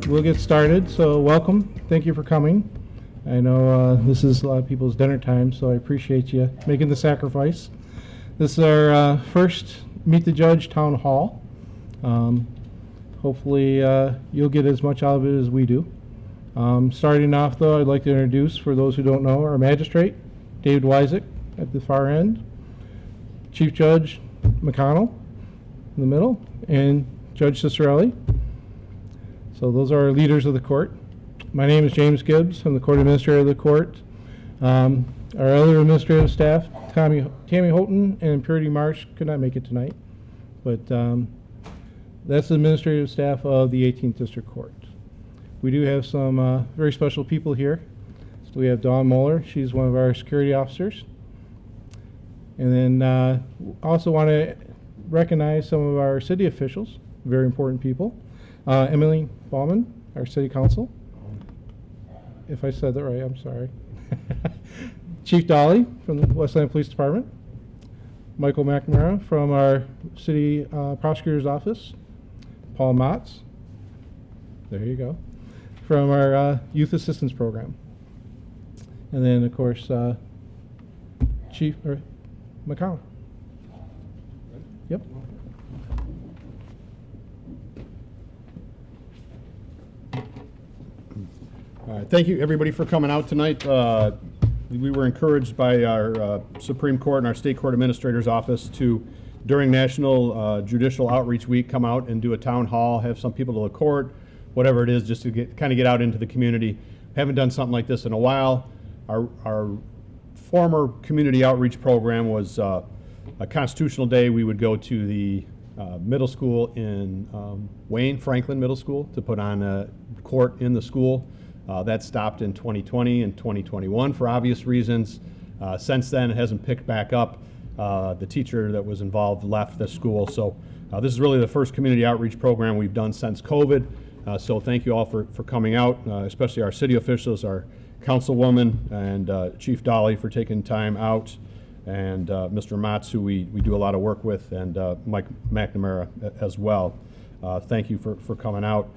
we'll get started. So welcome. Thank you for coming. I know this is a lot of people's dinner time, so I appreciate you making the sacrifice. This is our first Meet the Judge Town Hall. Hopefully you'll get as much out of it as we do. Starting off, though, I'd like to introduce, for those who don't know, our magistrate, David Wysick, at the far end, Chief Judge McConnell in the middle, and Judge Cicirelli. So those are our leaders of the court. My name is James Gibbs. I'm the court administrator of the court. Our other administrative staff, Tammy Houghton and Purity Marsh, could not make it tonight, but that's the administrative staff of the 18th District Court. We do have some very special people here. So we have Dawn Moeller. She's one of our security officers. And then also want to recognize some of our city officials, very important people. Emily Baumann, our city council. If I said that right, I'm sorry. Chief Dolly from the Westland Police Department. Michael McNamara from our city prosecutor's office. Paul Motz, there you go, from our youth assistance program. And then, of course, Chief McConnell. Yep. All right, thank you everybody for coming out tonight. We were encouraged by our Supreme Court and our State Court Administrator's Office to, during National Judicial Outreach Week, come out and do a town hall, have some people to the court, whatever it is, just to kind of get out into the community. Haven't done something like this in a while. Our former community outreach program was a Constitutional Day. We would go to the middle school in Wayne, Franklin Middle School, to put on a court in the school. That stopped in 2020 and 2021 for obvious reasons. Since then, it hasn't picked back up. The teacher that was involved left the school. So this is really the first community outreach program we've done since COVID. So thank you all for coming out, especially our city officials, our councilwoman, and Chief Dolly for taking time out, and Mr. Motz, who we do a lot of work with, and Mike McNamara as well. Thank you for coming out.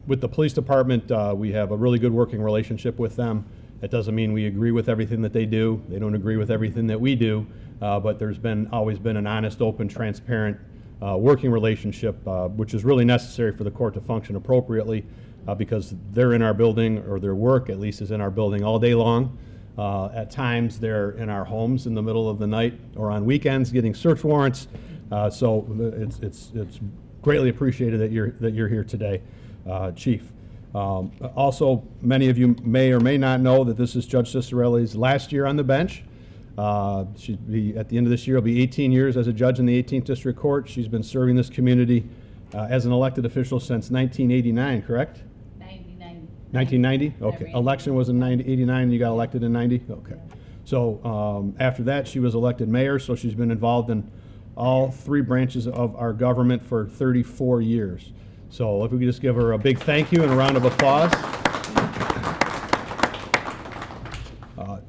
With the police department, we have a really good working relationship with them. It doesn't mean we agree with everything that they do. They don't agree with everything that we do, but there's always been an honest, open, transparent working relationship, which is really necessary for the court to function appropriately, because they're in our building, or their work at least is in our building all day long. At times they're in our homes in the middle of the night or on weekends getting search warrants. So it's greatly appreciated that you're here today, Chief. Also, many of you may or may not know that this is Judge Cicirelli's last year on the bench. She'd be, at the end of this year, will be 18 years as a judge in the 18th District Court. She's been serving this community as an elected official since 1989, correct? 1990? Okay. Election was in 89 and you got elected in 90? Okay. So after that, she was elected mayor, so she's been involved in all three branches of our government for 34 years. So if we could just give her a big thank you and a round of applause.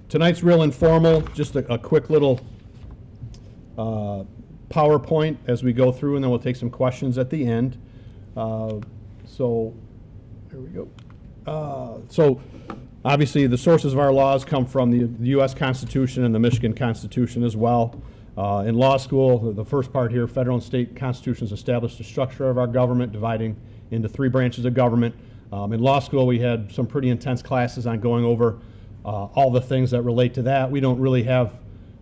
Tonight's real informal, just a quick little PowerPoint as we go through, and then we'll take some questions at the end. So here we go. So obviously the sources of our laws come from the U.S. Constitution and the Michigan Constitution as well. In law school, the first part here, federal and state constitutions established the structure of our government, dividing into three branches of government. In law school, we had some pretty intense classes on going over all the things that relate to that. We don't really have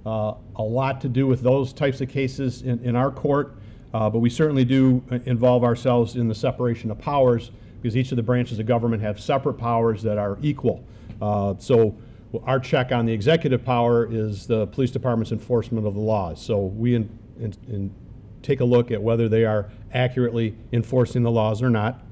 a lot to do with those types of cases in our court, but we certainly do involve ourselves in the separation of powers, because each of the branches of government have separate powers that are equal. So our check on the executive power is the police department's enforcement of the laws. So we take a look at whether they are accurately enforcing the laws or not.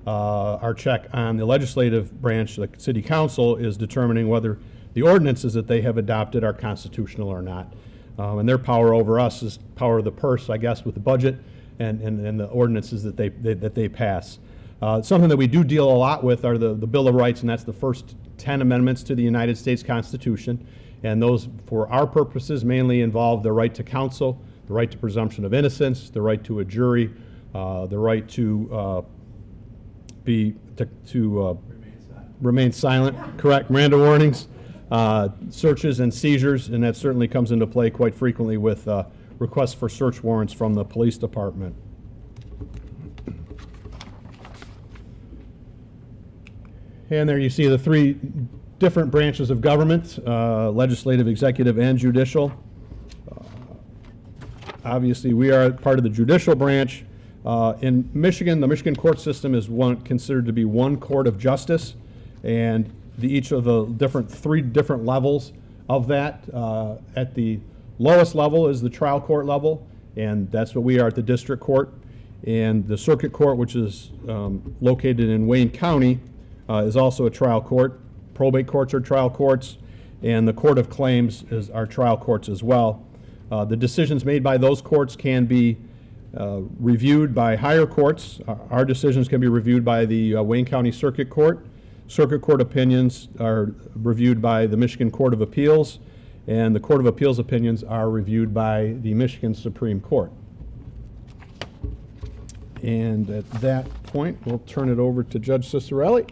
Our check on the legislative branch, the city council, is determining whether the ordinances that they have adopted are constitutional or not. And their power over us is power of the purse, I guess, with the budget and the ordinances that they pass. Something that we do deal a lot with are the Bill of Rights, and that's the first 10 amendments to the United States Constitution. And those, for our purposes, mainly involve the right to counsel, the right to presumption of innocence, the right to a jury, the right to remain silent, correct, Miranda warnings, searches and seizures, and that certainly comes into play quite frequently with requests for search warrants from the police department. And there you see the three different branches of government, legislative, executive, and judicial. Obviously, we are part of the judicial branch. In Michigan, the Michigan court system is considered to be one court of justice, and each of the three different levels of that. At the lowest level is the trial court level, and that's what we are at the district court. And the circuit court, which is located in Wayne County, is also a trial court. Probate courts are trial courts, and the court of claims are trial courts as well. The decisions made by those courts can be reviewed by higher courts. Our decisions can be reviewed by the Wayne County Circuit Court. Circuit Court opinions are reviewed by the Michigan Court of Appeals, and the Court of Appeals opinions are reviewed by the Michigan Supreme Court. And at that point, we'll turn it over to Judge Cicirelli.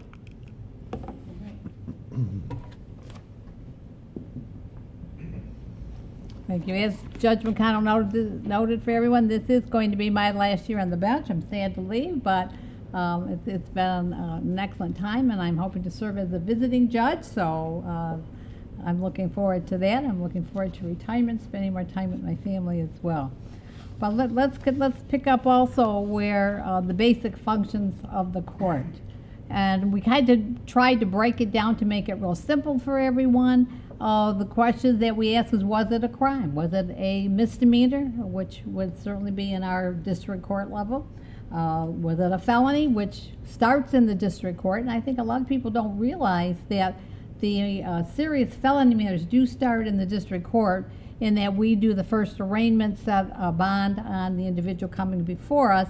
Thank you. As Judge McConnell noted for everyone, this is going to be my last year on the bench. I'm sad to leave, but it's been an excellent time, and I'm hoping to serve as a visiting judge, so I'm looking forward to that. I'm looking forward to retirement, spending more time with my family as well. But let's pick up also where the basic functions of the court. And we kind of tried to break it down to make it real simple for everyone. The questions that we asked was it a crime? Was it a misdemeanor, which would certainly be in our district court level? Was it a felony, which starts in the district court? And I think a lot of people don't realize that the serious felony matters do start in the district court, in that we do the first arraignment, set a bond on the individual coming before us,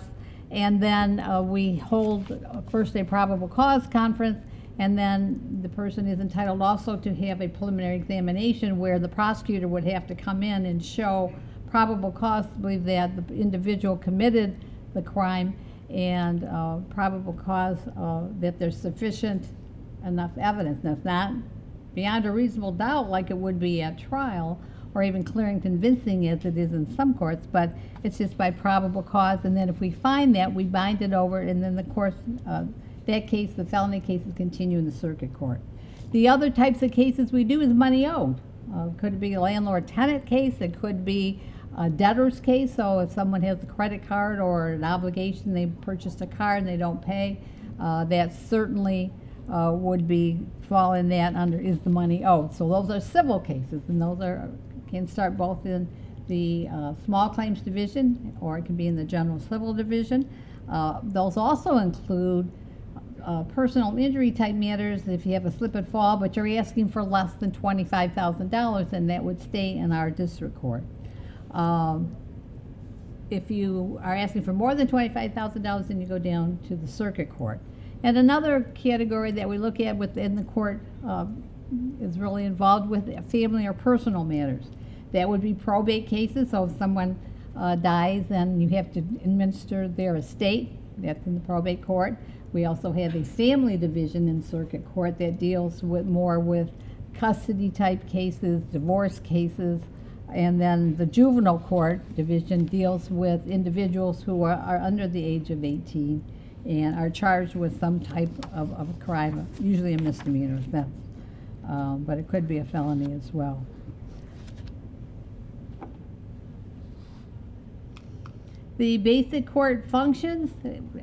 and then we hold first a probable cause conference, and then the person is entitled also to have a preliminary examination where the prosecutor would have to come in and show probable cause to believe that the individual committed the crime, and probable cause that there's sufficient enough evidence. That's not beyond a reasonable doubt like it would be at trial, or even clear and convincing as it is in some courts, but it's just by probable cause. And then if we find that, we bind it over, and then of course that case, the felony cases, continue in the circuit court. The other types of cases we do is money owed. Could be a landlord-tenant case. It could be a debtor's case. So if someone has a credit card or an obligation, they purchased a car and they don't pay, that certainly would fall in that under is the money owed. So those are civil cases, and those can start both in the small claims division, or it can be in the general civil division. Those also include personal injury type matters. If you have a slip and fall, but you're asking for less than $25,000, then that would stay in our district court. If you are asking for more than $25,000, then you go down to the circuit court. And another category that we look at within the court is really involved with family or personal matters. That would be probate cases. So if someone dies and you have to administer their estate, that's in the probate court. We also have a family division in circuit court that deals more with custody type cases, divorce cases, and then the juvenile court division deals with individuals who are under the age of 18 and are charged with some type of a crime, usually a misdemeanor offense, but it could be a felony as well. The basic court functions,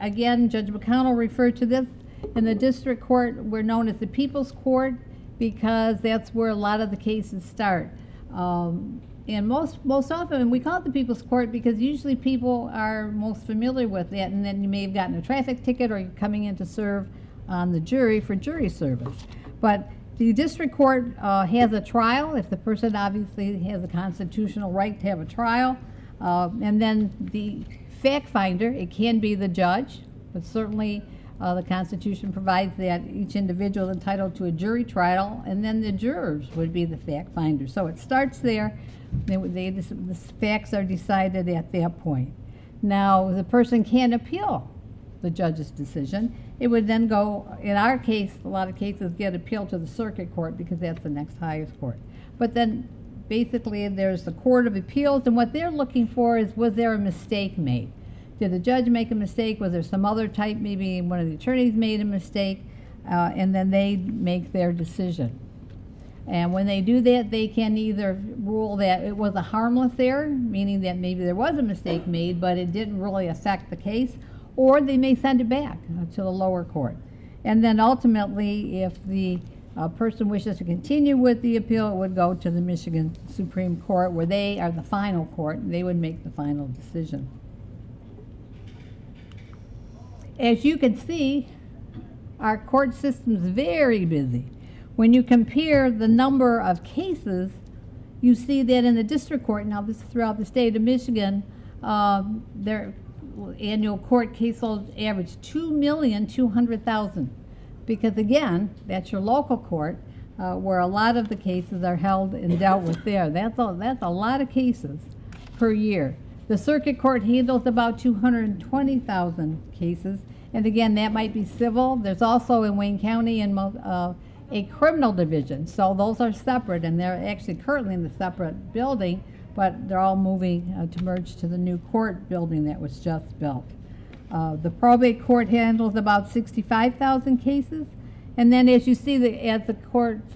again, Judge McConnell referred to this. In the district court, we're known as the People's Court because that's where a lot of the cases start. And most often, we call it the People's Court because usually people are most familiar with that, and then you may have gotten a traffic ticket, or you're coming in to serve on the jury for jury service. But the district court has a trial if the person obviously has a constitutional right to have a trial. And then the fact finder, it can be the judge, but certainly the Constitution provides that each individual is entitled to a jury trial, and then the jurors would be the fact finder. So it starts there. The facts are decided at that point. Now, the person can appeal the judge's decision. It would then go, in our case, a lot of cases get appealed to the circuit court because that's the next highest court. But then basically there's the Court of Appeals, and what they're looking for is, was there a mistake made? Did the judge make a mistake? Was there some other type, maybe one of the attorneys made a mistake? And then they make their decision. And when they do that, they can either rule that it was a harmless error, meaning that maybe there was a mistake made, but it didn't really affect the case, or they may send it back to the lower court. And then ultimately, if the person wishes to continue with the appeal, it would go to the Michigan Supreme Court, where they are the final court, and they would make the final decision. As you can see, our court system is very busy. When you compare the number of cases, you see that in the district court, now this is throughout the state of Michigan, their annual court caseloads average 2,200,000. Because again, that's your local court, where a lot of the cases are held and dealt with there. That's a lot of cases per year. The circuit court handles about 220,000 cases. And again, that might be civil. There's also in Wayne County a criminal division. So those are separate, and they're actually currently in the separate building, but they're all moving to merge to the new court building that was just built. The probate court handles about 65,000 cases. And then as you see, as the court's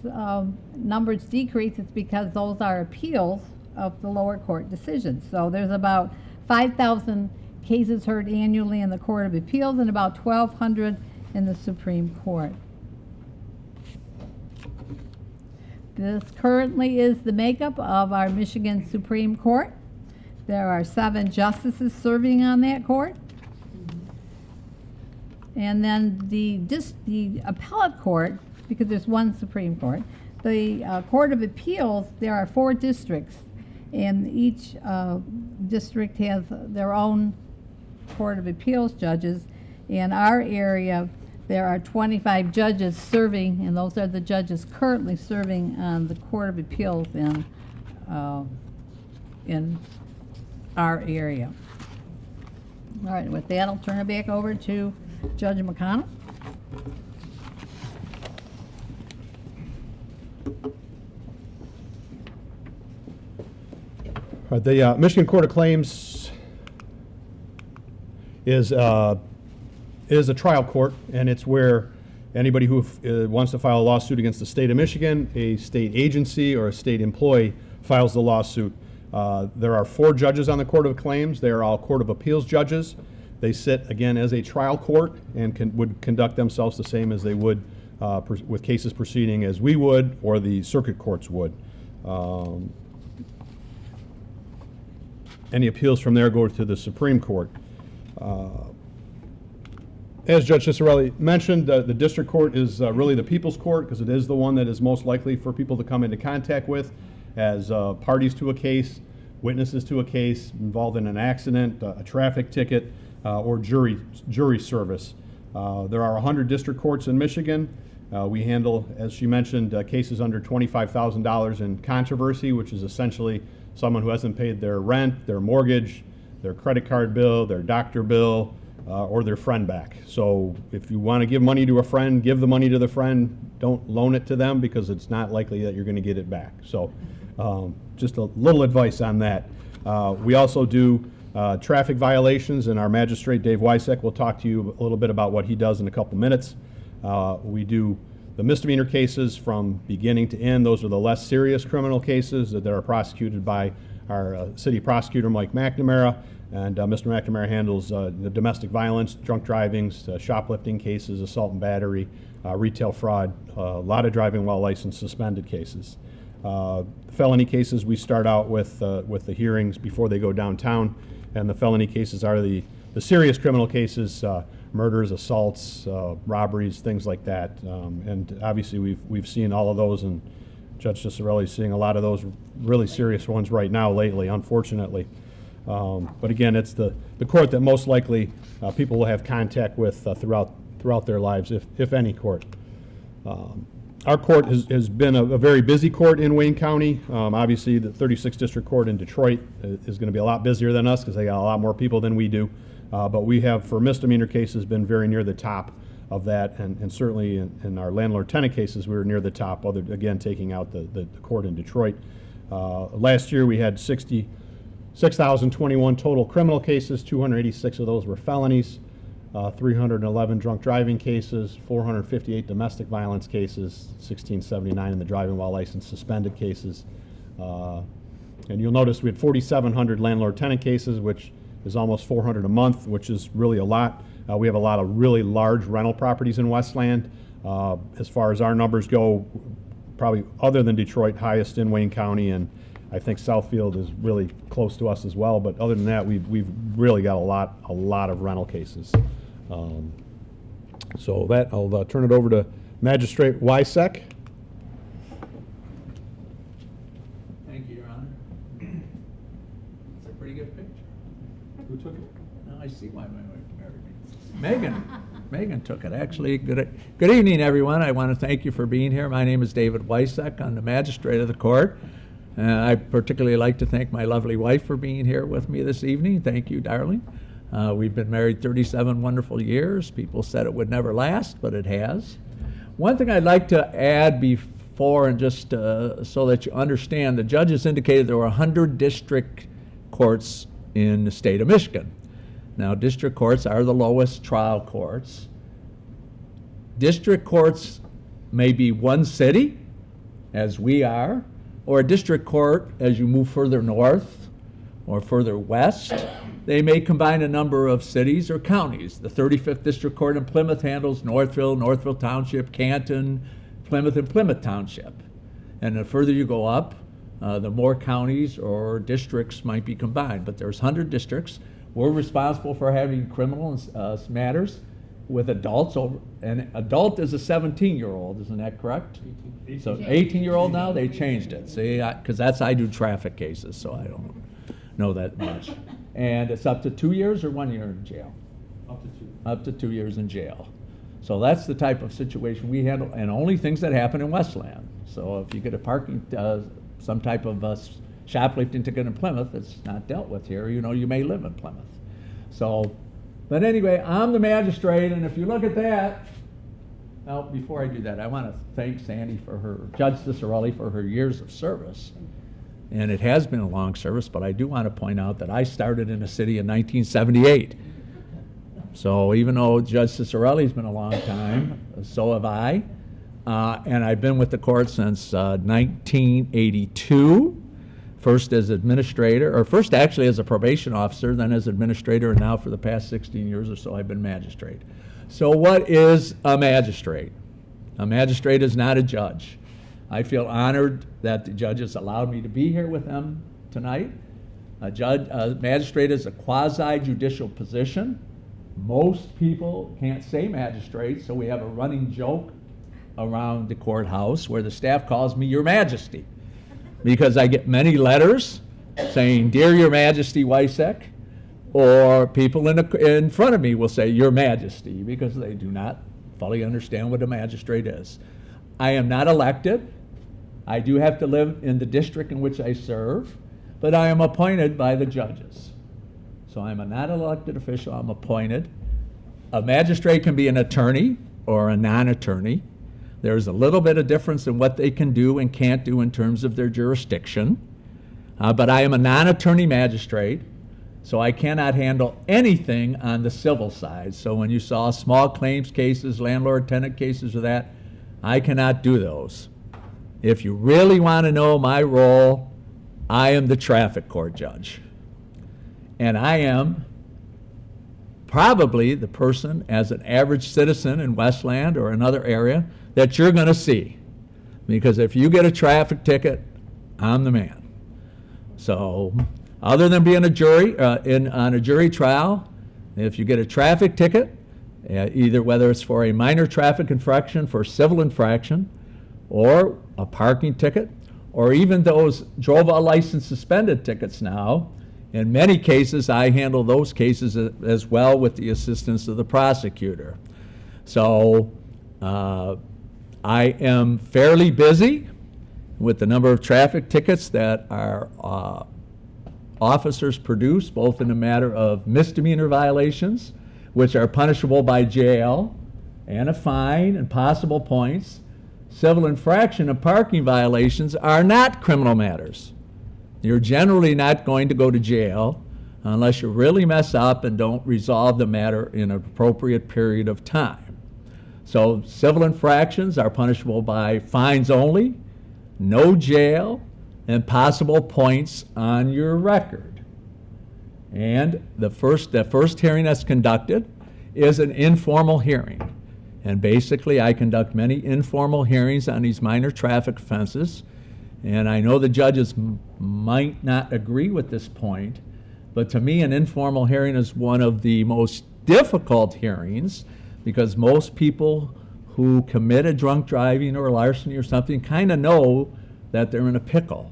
numbers decrease, it's because those are appeals of the lower court decisions. So there's about 5,000 cases heard annually in the Court of Appeals and about 1,200 in the Supreme Court. This currently is the makeup of our Michigan Supreme Court. There are 7 justices serving on that court. And then the appellate court, because there's one Supreme Court, the Court of Appeals, there are 4 districts, and each district has their own Court of Appeals judges. In our area, there are 25 judges serving, and those are the judges currently serving on the Court of Appeals in our area. All right, with that, I'll turn it back over to Judge McConnell. The Michigan Court of Claims is a trial court, and it's where anybody who wants to file a lawsuit against the state of Michigan, a state agency, or a state employee files the lawsuit. There are 4 judges on the Court of Claims. They are all Court of Appeals judges. They sit, again, as a trial court and would conduct themselves the same as they would with cases proceeding as we would or the circuit courts would. Any appeals from there go to the Supreme Court. As Judge Cicirelli mentioned, the district court is really the people's court, because it is the one that is most likely for people to come into contact with as parties to a case, witnesses to a case, involved in an accident, a traffic ticket, or jury service. There are 100 district courts in Michigan. We handle, as she mentioned, cases under $25,000 in controversy, which is essentially someone who hasn't paid their rent, their mortgage, their credit card bill, their doctor bill, or their friend back. So if you want to give money to a friend, give the money to the friend. Don't loan it to them, because it's not likely that you're going to get it back. So just a little advice on that. We also do traffic violations, and our magistrate, Dave Wysek, will talk to you a little bit about what he does in a couple minutes. We do the misdemeanor cases from beginning to end. Those are the less serious criminal cases that are prosecuted by our city prosecutor, Mike McNamara. And Mr. McNamara handles the domestic violence, drunk drivings, shoplifting cases, assault and battery, retail fraud, a lot of driving while licensed suspended cases. Felony cases, we start out with the hearings before they go downtown, and the felony cases are the serious criminal cases, murders, assaults, robberies, things like that. And obviously we've seen all of those, and Judge Cicirelli is seeing a lot of those really serious ones right now lately, unfortunately. But again, it's the court that most likely people will have contact with throughout their lives, if any court. Our court has been a very busy court in Wayne County. Obviously, the 36th District Court in Detroit is going to be a lot busier than us, because they got a lot more people than we do. But we have, for misdemeanor cases, been very near the top of that, and certainly in our landlord-tenant cases, we were near the top, again, taking out the court in Detroit. Last year, we had 6,021 total criminal cases, 286 of those were felonies, 311 drunk driving cases, 458 domestic violence cases, 1679 in the driving while license suspended cases. And you'll notice we had 4,700 landlord-tenant cases, which is almost 400 a month, which is really a lot. We have a lot of really large rental properties in Westland. As far as our numbers go, probably other than Detroit, highest in Wayne County, and I think Southfield is really close to us as well. But other than that, we've really got a lot of rental cases. So that I'll turn it over to Magistrate Wysek. Thank you, Your Honor. It's a pretty good picture. Who took it? Now I see why my wife married me. Megan took it, actually. Good evening, everyone. I want to thank you for being here. My name is David Wysek. I'm the magistrate of the court. I particularly like to thank my lovely wife for being here with me this evening. Thank you, darling. We've been married 37 wonderful years. People said it would never last, but it has. One thing I'd like to add before, and just so that you understand, the judges indicated there were 100 district courts in the state of Michigan. Now, district courts are the lowest trial courts. District courts may be one city, as we are, or a district court as you move further north or further west. They may combine a number of cities or counties. The 35th District Court in Plymouth handles Northville, Northville Township, Canton, Plymouth, and Plymouth Township. And the further you go up, the more counties or districts might be combined. But there's 100 districts. We're responsible for having criminal matters with adults over, and adult is a 17-year-old, isn't that correct? 18. So 18-year-old now, they changed it. See, because I do traffic cases, so I don't know that much. And it's up to 2 years or 1 year in jail? Up to 2. Up to 2 years in jail. So that's the type of situation we handle, and only things that happen in Westland. So if you get a parking, some type of shoplifting ticket in Plymouth, it's not dealt with here. You know, you may live in Plymouth. So, but anyway, I'm the magistrate, and if you look at that, now before I do that, I want to thank Sandy for Judge Cicirelli for her years of service. And it has been a long service, but I do want to point out that I started in the city in 1978. So even though Judge Cicirelli's been a long time, so have I. And I've been with the court since 1982, first as administrator, or first actually as a probation officer, then as administrator, and now for the past 16 years or so I've been magistrate. So what is a magistrate? A magistrate is not a judge. I feel honored that the judges allowed me to be here with them tonight. A magistrate is a quasi-judicial position. Most people can't say magistrate, so we have a running joke around the courthouse where the staff calls me Your Majesty, because I get many letters saying, Dear Your Majesty Wysek, or people in front of me will say Your Majesty, because they do not fully understand what a magistrate is. I am not elected. I do have to live in the district in which I serve, but I am appointed by the judges. So I'm a not elected official, I'm appointed. A magistrate can be an attorney or a non-attorney. There's a little bit of difference in what they can do and can't do in terms of their jurisdiction. But I am a non-attorney magistrate, so I cannot handle anything on the civil side. So when you saw small claims cases, landlord-tenant cases or that, I cannot do those. If you really want to know my role, I am the traffic court judge. And I am probably the person, as an average citizen in Westland or another area, that you're going to see. Because if you get a traffic ticket, I'm the man. So other than being a jury, on a jury trial, if you get a traffic ticket, either whether it's for a minor traffic infraction, for civil infraction, or a parking ticket, or even those drove a license suspended tickets now, in many cases I handle those cases as well with the assistance of the prosecutor. So I am fairly busy with the number of traffic tickets that are officers produce, both in the matter of misdemeanor violations, which are punishable by jail and a fine and possible points. Civil infraction and parking violations are not criminal matters. You're generally not going to go to jail unless you really mess up and don't resolve the matter in an appropriate period of time. So civil infractions are punishable by fines only, no jail, and possible points on your record. And the first hearing that's conducted is an informal hearing. And basically, I conduct many informal hearings on these minor traffic offenses. And I know the judges might not agree with this point, but to me, an informal hearing is one of the most difficult hearings, because most people who commit a drunk driving or larceny or something kind of know that they're in a pickle.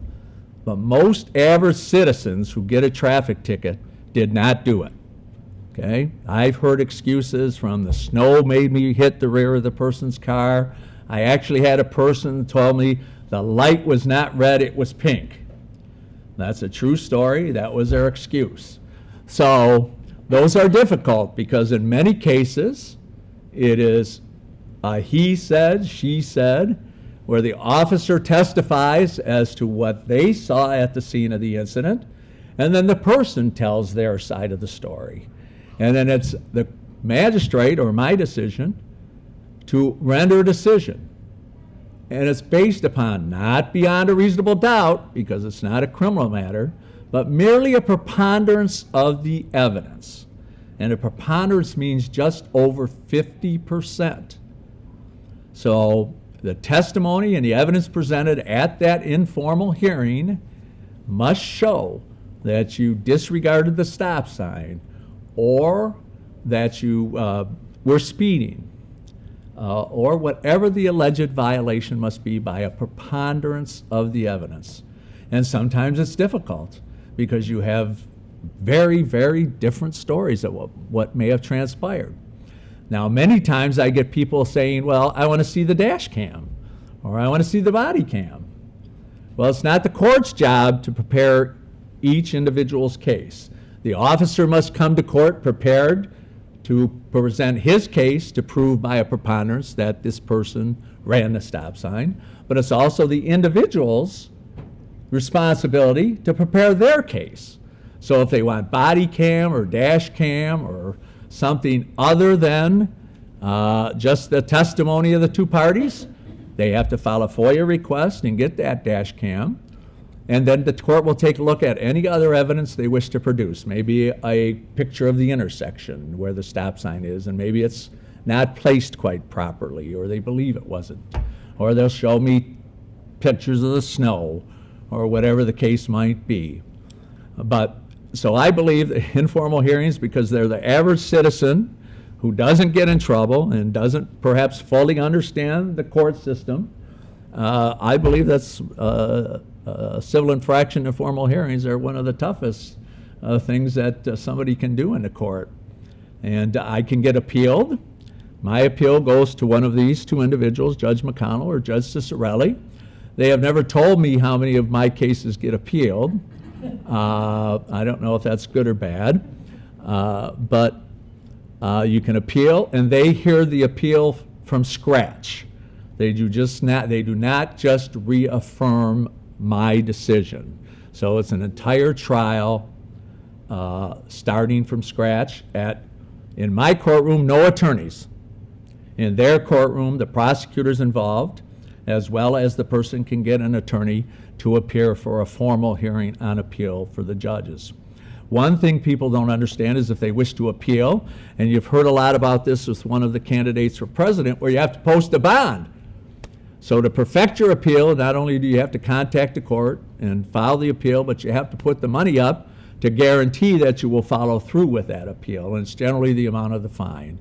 But most average citizens who get a traffic ticket did not do it. Okay? I've heard excuses from the snow made me hit the rear of the person's car. I actually had a person tell me the light was not red, it was pink. That's a true story. That was their excuse. So those are difficult because in many cases it is he said, she said, where the officer testifies as to what they saw at the scene of the incident, and then the person tells their side of the story. And then it's the magistrate or my decision to render a decision. And it's based upon not beyond a reasonable doubt, because it's not a criminal matter, but merely a preponderance of the evidence. And a preponderance means just over 50%. So the testimony and the evidence presented at that informal hearing must show that you disregarded the stop sign, or that you were speeding, or whatever the alleged violation must be, by a preponderance of the evidence. And sometimes it's difficult because you have very, very different stories of what may have transpired. Now, many times I get people saying, well, I want to see the dash cam, or I want to see the body cam. Well, it's not the court's job to prepare each individual's case. The officer must come to court prepared to present his case to prove by a preponderance that this person ran the stop sign, but it's also the individual's responsibility to prepare their case. So if they want body cam or dash cam or something other than just the testimony of the two parties, they have to file a FOIA request and get that dash cam. And then the court will take a look at any other evidence they wish to produce. Maybe a picture of the intersection where the stop sign is, and maybe it's not placed quite properly, or they believe it wasn't. Or they'll show me pictures of the snow, or whatever the case might be. But, so I believe that informal hearings, because they're the average citizen who doesn't get in trouble and doesn't perhaps fully understand the court system, I believe that's civil infraction informal hearings are one of the toughest things that somebody can do in the court. And I can get appealed. My appeal goes to one of these two individuals, Judge McConnell or Judge Cicirelli. They have never told me how many of my cases get appealed. I don't know if that's good or bad, but you can appeal, and they hear the appeal from scratch. They do not just reaffirm my decision. So it's an entire trial starting from scratch. In my courtroom, no attorneys. In their courtroom, the prosecutor's involved, as well as the person can get an attorney to appear for a formal hearing on appeal for the judges. One thing people don't understand is if they wish to appeal, and you've heard a lot about this with one of the candidates for president, where you have to post a bond. So to perfect your appeal, not only do you have to contact the court and file the appeal, but you have to put the money up to guarantee that you will follow through with that appeal, and it's generally the amount of the fine.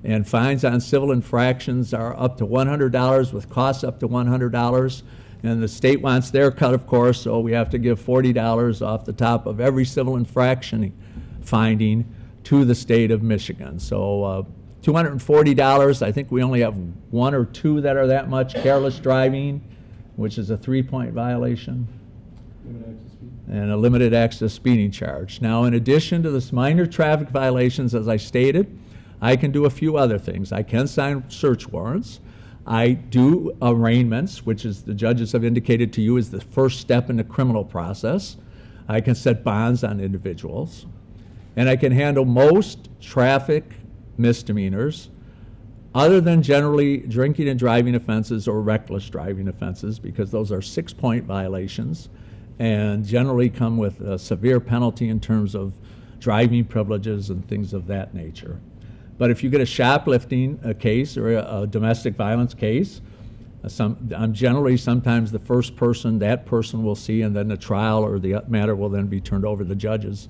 And fines on civil infractions are up to $100, with costs up to $100. And the state wants their cut, of course, so we have to give $40 off the top of every civil infraction finding to the state of Michigan. So $240, I think we only have one or two that are that much. Careless driving, which is a 3-point violation. and a limited access speeding charge. Now, in addition to this minor traffic violations, as I stated, I can do a few other things. I can sign search warrants. I do arraignments, which is the judges have indicated to you is the first step in the criminal process. I can set bonds on individuals. And I can handle most traffic misdemeanors, other than generally drinking and driving offenses or reckless driving offenses, because those are 6-point violations and generally come with a severe penalty in terms of driving privileges and things of that nature. But if you get a shoplifting case or a domestic violence case, I'm generally sometimes the first person that person will see, and then the trial or the matter will then be turned over to the judges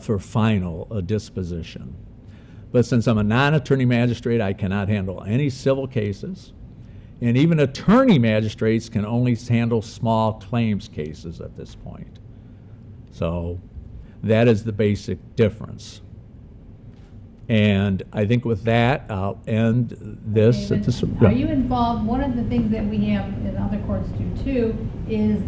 for final disposition. But since I'm a non-attorney magistrate, I cannot handle any civil cases. And even attorney magistrates can only handle small claims cases at this point. So that is the basic difference. And I think with that, I'll end this. David, are you involved? One of the things that we have in other courts do too is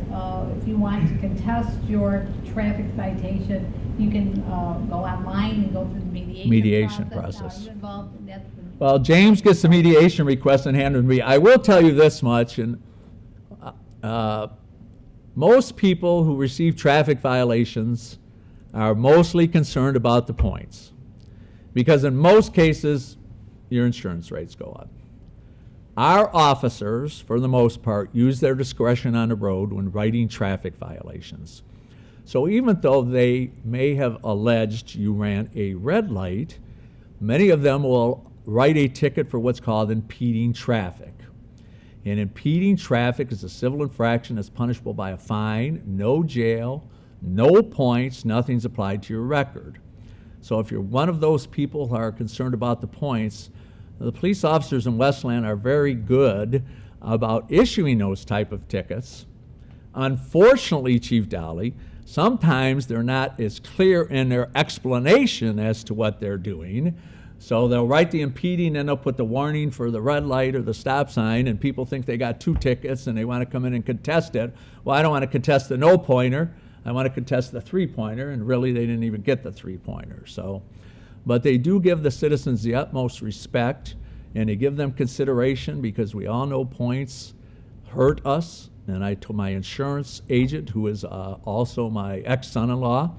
if you want to contest your traffic citation, you can go online and go through the mediation process. Are you involved in that? Well, James gets the mediation request and handed to me. I will tell you this much, and most people who receive traffic violations are mostly concerned about the points, because in most cases, your insurance rates go up. Our officers, for the most part, use their discretion on the road when writing traffic violations. So even though they may have alleged you ran a red light, many of them will write a ticket for what's called impeding traffic. And impeding traffic is a civil infraction that's punishable by a fine, no jail, no points, nothing's applied to your record. So if you're one of those people who are concerned about the points, the police officers in Westland are very good about issuing those type of tickets. Unfortunately, Chief Dolly, sometimes they're not as clear in their explanation as to what they're doing. So they'll write the impeding and they'll put the warning for the red light or the stop sign, and people think they got 2 tickets and they want to come in and contest it. Well, I don't want to contest the no pointer. I want to contest the 3-pointer, and really they didn't even get the 3-pointer. So, but they do give the citizens the utmost respect, and they give them consideration, because we all know points hurt us. And I told my insurance agent, who is also my ex-son-in-law,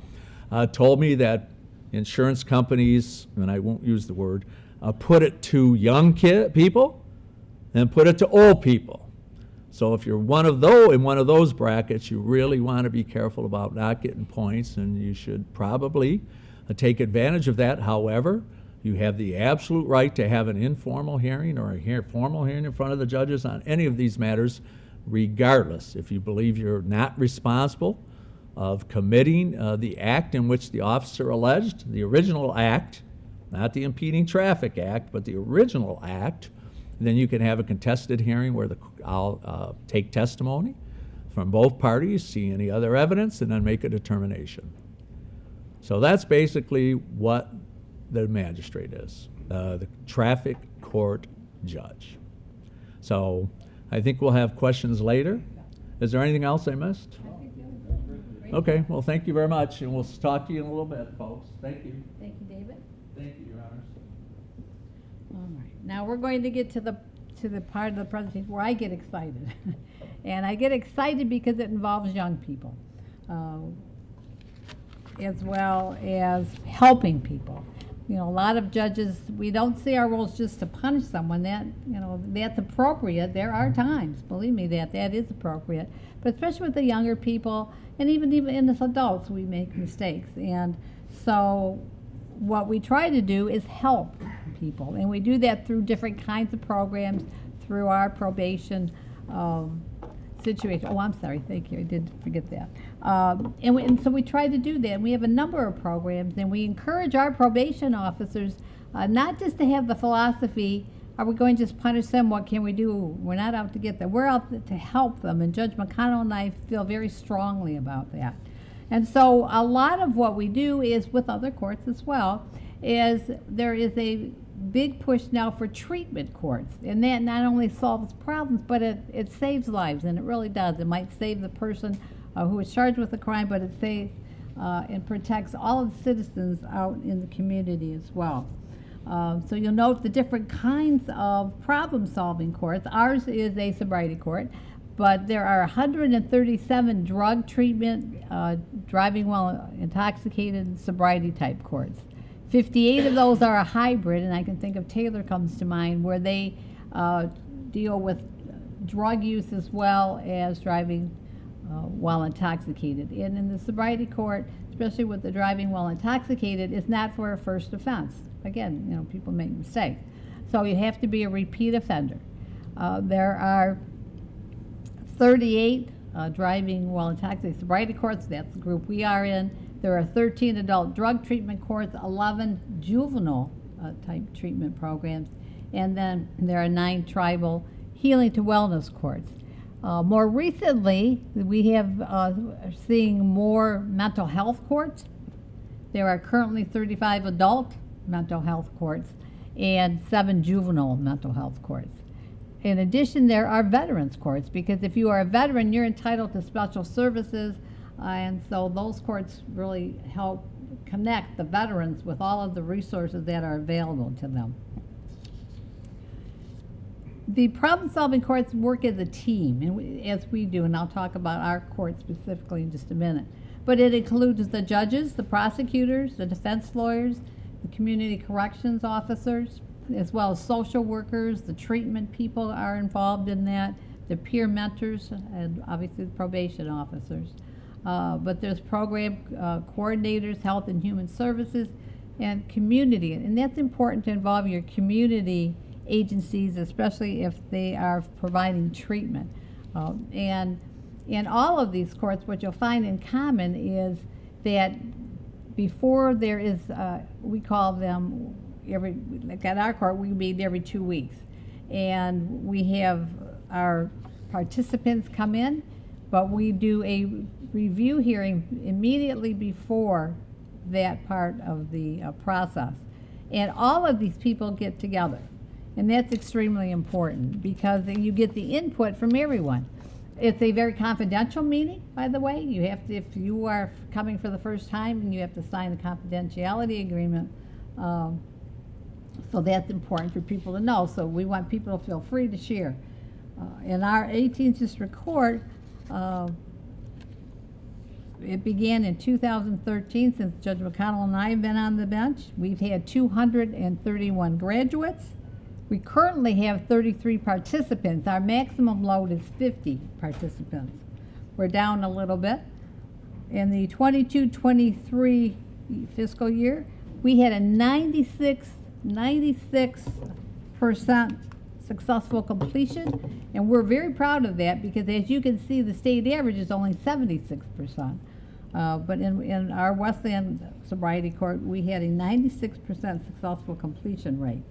told me that insurance companies, and I won't use the word, put it to young people and put it to old people. So if you're in one of those brackets, you really want to be careful about not getting points, and you should probably take advantage of that. However, you have the absolute right to have an informal hearing or a formal hearing in front of the judges on any of these matters, regardless. If you believe you're not responsible of committing the act in which the officer alleged, the original act, not the impeding traffic act, but the original act, then you can have a contested hearing where I'll take testimony from both parties, see any other evidence, and then make a determination. So that's basically what the magistrate is, the traffic court judge. So I think we'll have questions later. Is there anything else I missed? Okay, well, thank you very much, and we'll talk to you in a little bit, folks. Thank you. Thank you, David. Thank you, Your Honor. All right. Now we're going to get to the part of the presentation where I get excited. And I get excited because it involves young people, as well as helping people. You know, a lot of judges, we don't see our roles just to punish someone. That, you know, that's appropriate. There are times, believe me, that is appropriate. But especially with the younger people, and even in as adults, we make mistakes. And so what we try to do is help people. And we do that through different kinds of programs, through our probation situation. Oh, I'm sorry, thank you, I did forget that. And so we try to do that. And we have a number of programs, and we encourage our probation officers not just to have the philosophy, are we going to just punish them, what can we do? We're not out to get them, we're out to help them. And Judge McConnell and I feel very strongly about that. And so a lot of what we do is, with other courts as well, is there is a big push now for treatment courts. And that not only solves problems, but it saves lives, and it really does. It might save the person who is charged with a crime, but it saves and protects all of the citizens out in the community as well. So you'll note the different kinds of problem-solving courts. Ours is a sobriety court, but there are 137 drug treatment, driving while intoxicated, sobriety type courts. 58 of those are a hybrid, and I can think of Taylor comes to mind, where they deal with drug use as well as driving while intoxicated. And in the sobriety court, especially with the driving while intoxicated, is not for a first offense. Again, you know, people make mistakes. So you have to be a repeat offender. There are 38 driving while intoxicated sobriety courts. That's the group we are in. There are 13 adult drug treatment courts, 11 juvenile type treatment programs, and then there are 9 tribal healing to wellness courts. More recently, we have seeing more mental health courts. There are currently 35 adult mental health courts and 7 juvenile mental health courts. In addition, there are veterans courts, because if you are a veteran, you're entitled to special services, and so those courts really help connect the veterans with all of the resources that are available to them. The problem-solving courts work as a team, and as we do, and I'll talk about our court specifically in just a minute. But it includes the judges, the prosecutors, the defense lawyers, the community corrections officers, as well as social workers. The treatment people are involved in that, the peer mentors, and obviously the probation officers. But there's program coordinators, health and human services, and community. And that's important to involve your community agencies, especially if they are providing treatment. And in all of these courts, what you'll find in common is that before there is, we call them like at our court, we meet every 2 weeks. And we have our participants come in, but we do a review hearing immediately before that part of the process. And all of these people get together. And that's extremely important, because you get the input from everyone. It's a very confidential meeting, by the way. You have to, if you are coming for the first time, and you have to sign a confidentiality agreement. So that's important for people to know. So we want people to feel free to share. In our 18th District Court, it began in 2013. Since Judge McConnell and I have been on the bench, we've had 231 graduates. We currently have 33 participants. Our maximum load is 50 participants. We're down a little bit. In the 22-23 fiscal year, we had a 96% successful completion, and we're very proud of that, because as you can see, the state average is only 76%. But in our Westland sobriety court, we had a 96% successful completion rate.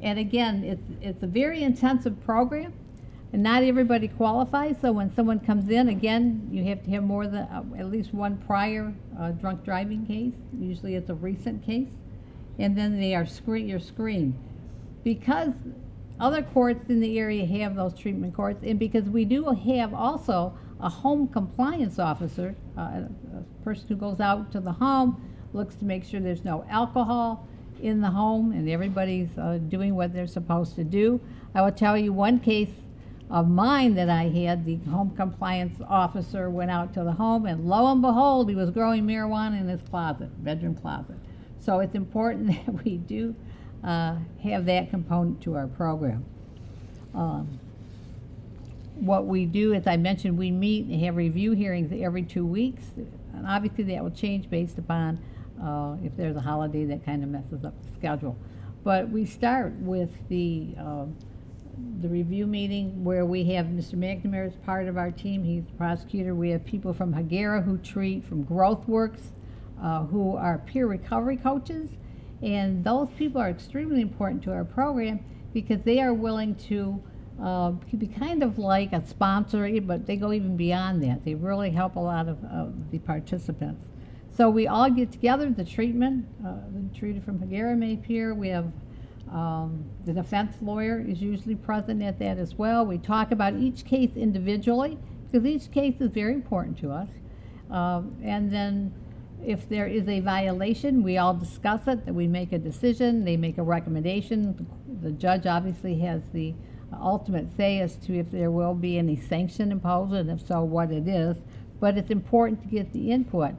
And again, it's a very intensive program, and not everybody qualifies. So when someone comes in, again, you have to have more than at least one prior drunk driving case. Usually it's a recent case. And then they are you're screened. Because other courts in the area have those treatment courts, and because we do have also a home compliance officer, a person who goes out to the home, looks to make sure there's no alcohol in the home, and everybody's doing what they're supposed to do. I will tell you one case of mine that I had. The home compliance officer went out to the home, and lo and behold, he was growing marijuana in his closet, bedroom closet. So it's important that we do have that component to our program. What we do, as I mentioned, we meet and have review hearings every 2 weeks, and obviously that will change based upon if there's a holiday that kind of messes up the schedule. But we start with the review meeting, where we have Mr. McNamara as part of our team. He's the prosecutor. We have people from Hagera who treat, from GrowthWorks, who are peer recovery coaches. And those people are extremely important to our program, because they are willing to be kind of like a sponsor, but they go even beyond that. They really help a lot of the participants. So we all get together. The treatment, the treater from Hagera may appear. We have the defense lawyer is usually present at that as well. We talk about each case individually, because each case is very important to us. And then if there is a violation, we all discuss it, that we make a decision, they make a recommendation. The judge obviously has the ultimate say as to if there will be any sanction imposed, and if so, what it is. But it's important to get the input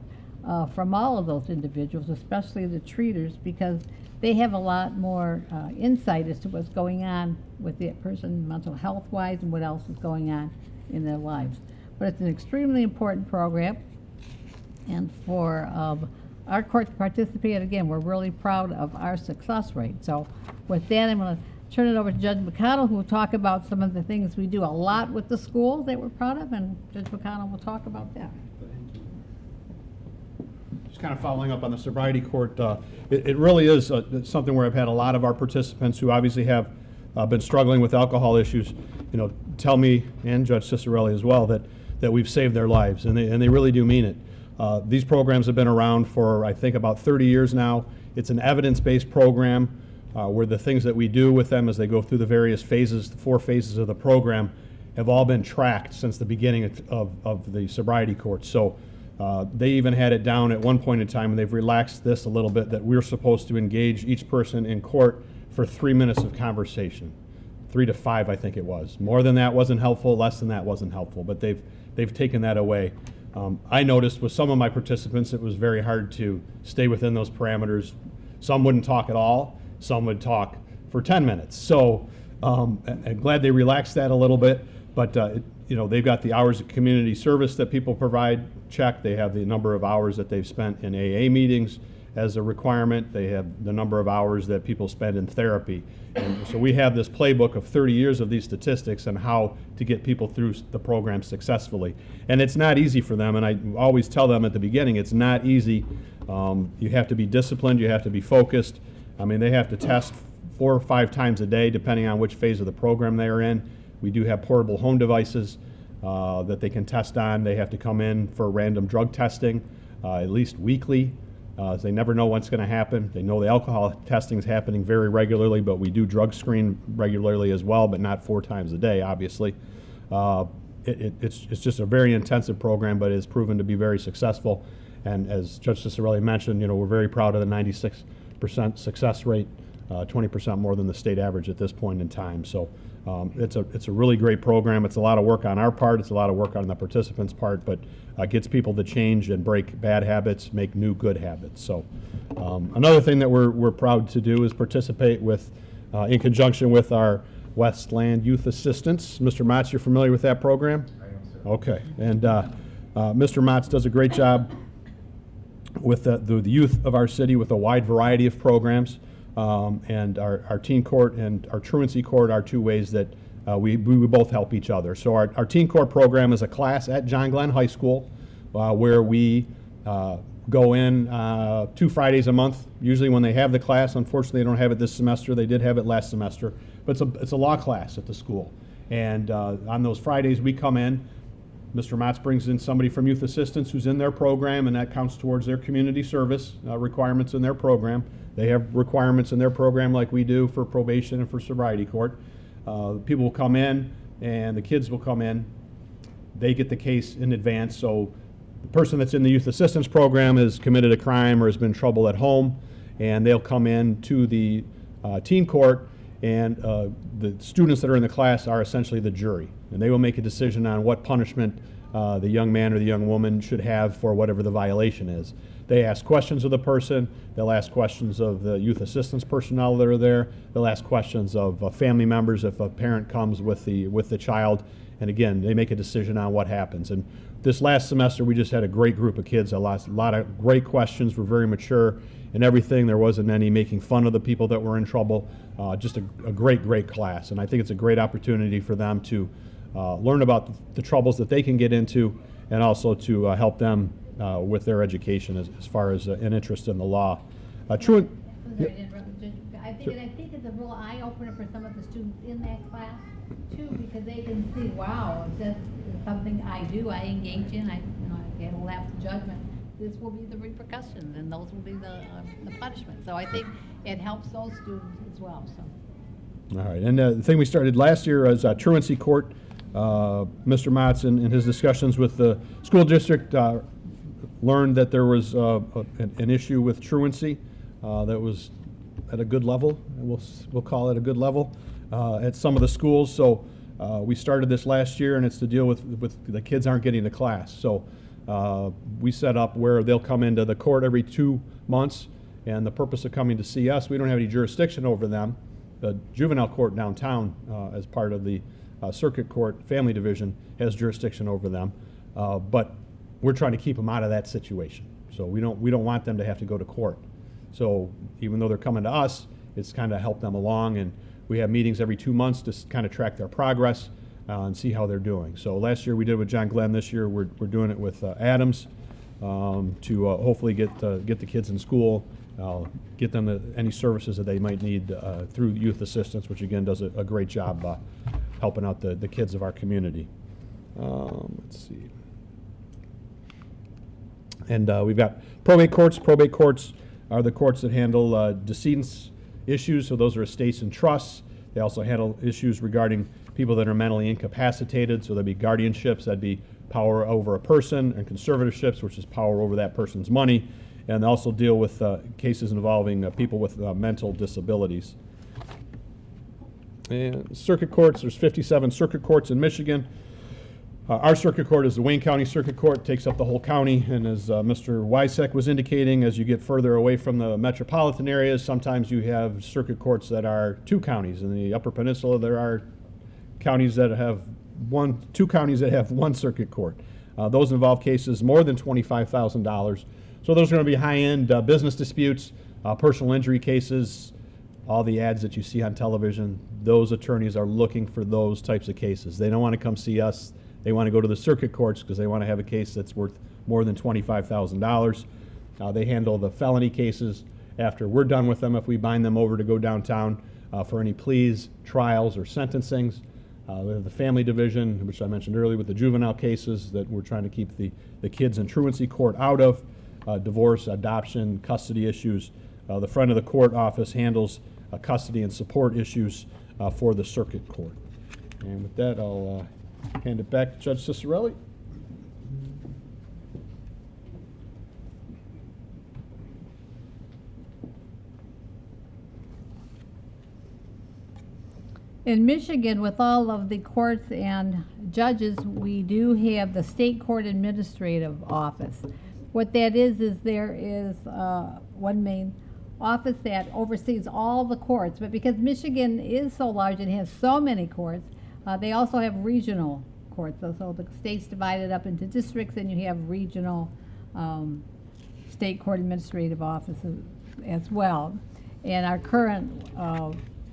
from all of those individuals, especially the treaters, because they have a lot more insight as to what's going on with the person mental health-wise and what else is going on in their lives. But it's an extremely important program, and for our court to participate, again, we're really proud of our success rate. So with that, I'm going to turn it over to Judge McConnell, who will talk about some of the things we do a lot with the schools that we're proud of, and Judge McConnell will talk about that. Just kind of following up on the sobriety court, it really is something where I've had a lot of our participants who obviously have been struggling with alcohol issues, tell me, and Judge Cicirelli as well, that we've saved their lives, and they really do mean it. These programs have been around for, I think, about 30 years now. It's an evidence-based program where the things that we do with them as they go through the various phases, the 4 phases of the program, have all been tracked since the beginning of the sobriety court. So they even had it down at one point in time, and they've relaxed this a little bit, that we're supposed to engage each person in court for 3 minutes of conversation. 3 to 5, I think it was. More than that wasn't helpful, less than that wasn't helpful, but they've taken that away. I noticed with some of my participants it was very hard to stay within those parameters. Some wouldn't talk at all, some would talk for 10 minutes. So I'm glad they relaxed that a little bit, but they've got the hours of community service that people provide checked. They have the number of hours that they've spent in AA meetings as a requirement. They have the number of hours that people spend in therapy. And so we have this playbook of 30 years of these statistics on how to get people through the program successfully. And it's not easy for them, and I always tell them at the beginning, it's not easy. You have to be disciplined, you have to be focused. I mean, they have to test 4 or 5 times a day, depending on which phase of the program they are in. We do have portable home devices that they can test on. They have to come in for random drug testing at least weekly. They never know what's going to happen. They know the alcohol testing is happening very regularly, but we do drug screen regularly as well, but not 4 times a day, obviously. It's just a very intensive program, but it's proven to be very successful. And as Judge Cicirelli mentioned, we're very proud of the 96% success rate, 20% more than the state average at this point in time. So it's a really great program. It's a lot of work on our part. It's a lot of work on the participants' part, but gets people to change and break bad habits, make new good habits. So another thing that we're proud to do is participate with, in conjunction with our Westland Youth Assistance. Mr. Motz, you're familiar with that program? I am, sir. Okay, and Mr. Motz does a great job with the youth of our city with a wide variety of programs. And our teen court and our truancy court are 2 ways that we both help each other. So our teen court program is a class at John Glenn High School where we go in 2 Fridays a month, usually when they have the class. Unfortunately, they don't have it this semester. They did have it last semester. But it's a law class at the school. And on those Fridays, we come in. Mr. Motz brings in somebody from Youth Assistance who's in their program, and that counts towards their community service requirements in their program. They have requirements in their program like we do for probation and for sobriety court. People will come in, and the kids will come in. They get the case in advance. So the person that's in the Youth Assistance program has committed a crime or has been in trouble at home, and they'll come in to the teen court, and the students that are in the class are essentially the jury. And they will make a decision on what punishment the young man or the young woman should have for whatever the violation is. They ask questions of the person. They'll ask questions of the youth assistance personnel that are there. They'll ask questions of family members if a parent comes with the child. And again, they make a decision on what happens. And this last semester, we just had a great group of kids. A lot of great questions. We're very mature in everything. There wasn't any making fun of the people that were in trouble. Just a great class. And I think it's a great opportunity for them to learn about the troubles that they can get into, and also to help them with their education as far as an interest in the law. I think it's a real eye-opener for some of the students in that class, too, because they can see, wow, if this is something I do, I engage in, I get a lapse of judgment, this will be the repercussions, and those will be the punishment. So I think it helps those students as well. So. All right, and the thing we started last year is truancy court. Mr. Motz, in his discussions with the school district, learned that there was an issue with truancy that was at a good level. We'll call it a good level at some of the schools. So we started this last year, and it's to deal with the kids aren't getting to class. So we set up where they'll come into the court every 2 months, and the purpose of coming to see us, we don't have any jurisdiction over them. The juvenile court downtown, as part of the circuit court family division, has jurisdiction over them, but we're trying to keep them out of that situation. So we don't want them to have to go to court. So even though they're coming to us, it's kind of help them along, and we have meetings every 2 months to kind of track their progress and see how they're doing. So last year we did it with John Glenn. This year we're doing it with Adams to hopefully get the kids in school, get them any services that they might need through youth assistance, which again does a great job helping out the kids of our community. Let's see. And we've got probate courts. Probate courts are the courts that handle decedents issues, so those are estates and trusts. They also handle issues regarding people that are mentally incapacitated, so there'd be guardianships, that'd be power over a person, and conservatorships, which is power over that person's money, and they also deal with cases involving people with mental disabilities. And circuit courts, there's 57 circuit courts in Michigan. Our circuit court is the Wayne County Circuit Court, takes up the whole county, and as Mr. Wysek was indicating, as you get further away from the metropolitan areas, sometimes you have circuit courts that are 2 counties. In the Upper Peninsula, there are counties that have 2 counties that have 1 circuit court. Those involve cases more than $25,000. So those are going to be high-end business disputes, personal injury cases, all the ads that you see on television. Those attorneys are looking for those types of cases. They don't want to come see us. They want to go to the circuit courts because they want to have a case that's worth more than $25,000. They handle the felony cases after we're done with them if we bind them over to go downtown for any pleas, trials, or sentencings. We have the family division, which I mentioned earlier, with the juvenile cases that we're trying to keep the kids in truancy court out of, divorce, adoption, custody issues. The front of the court office handles custody and support issues for the circuit court. And with that, I'll hand it back to Judge Cicirelli. In Michigan, with all of the courts and judges, we do have the State Court Administrative Office. What that is there is one main office that oversees all the courts, but because Michigan is so large and has so many courts, they also have regional courts. So the state's divided up into districts, and you have regional state court administrative offices as well. And our current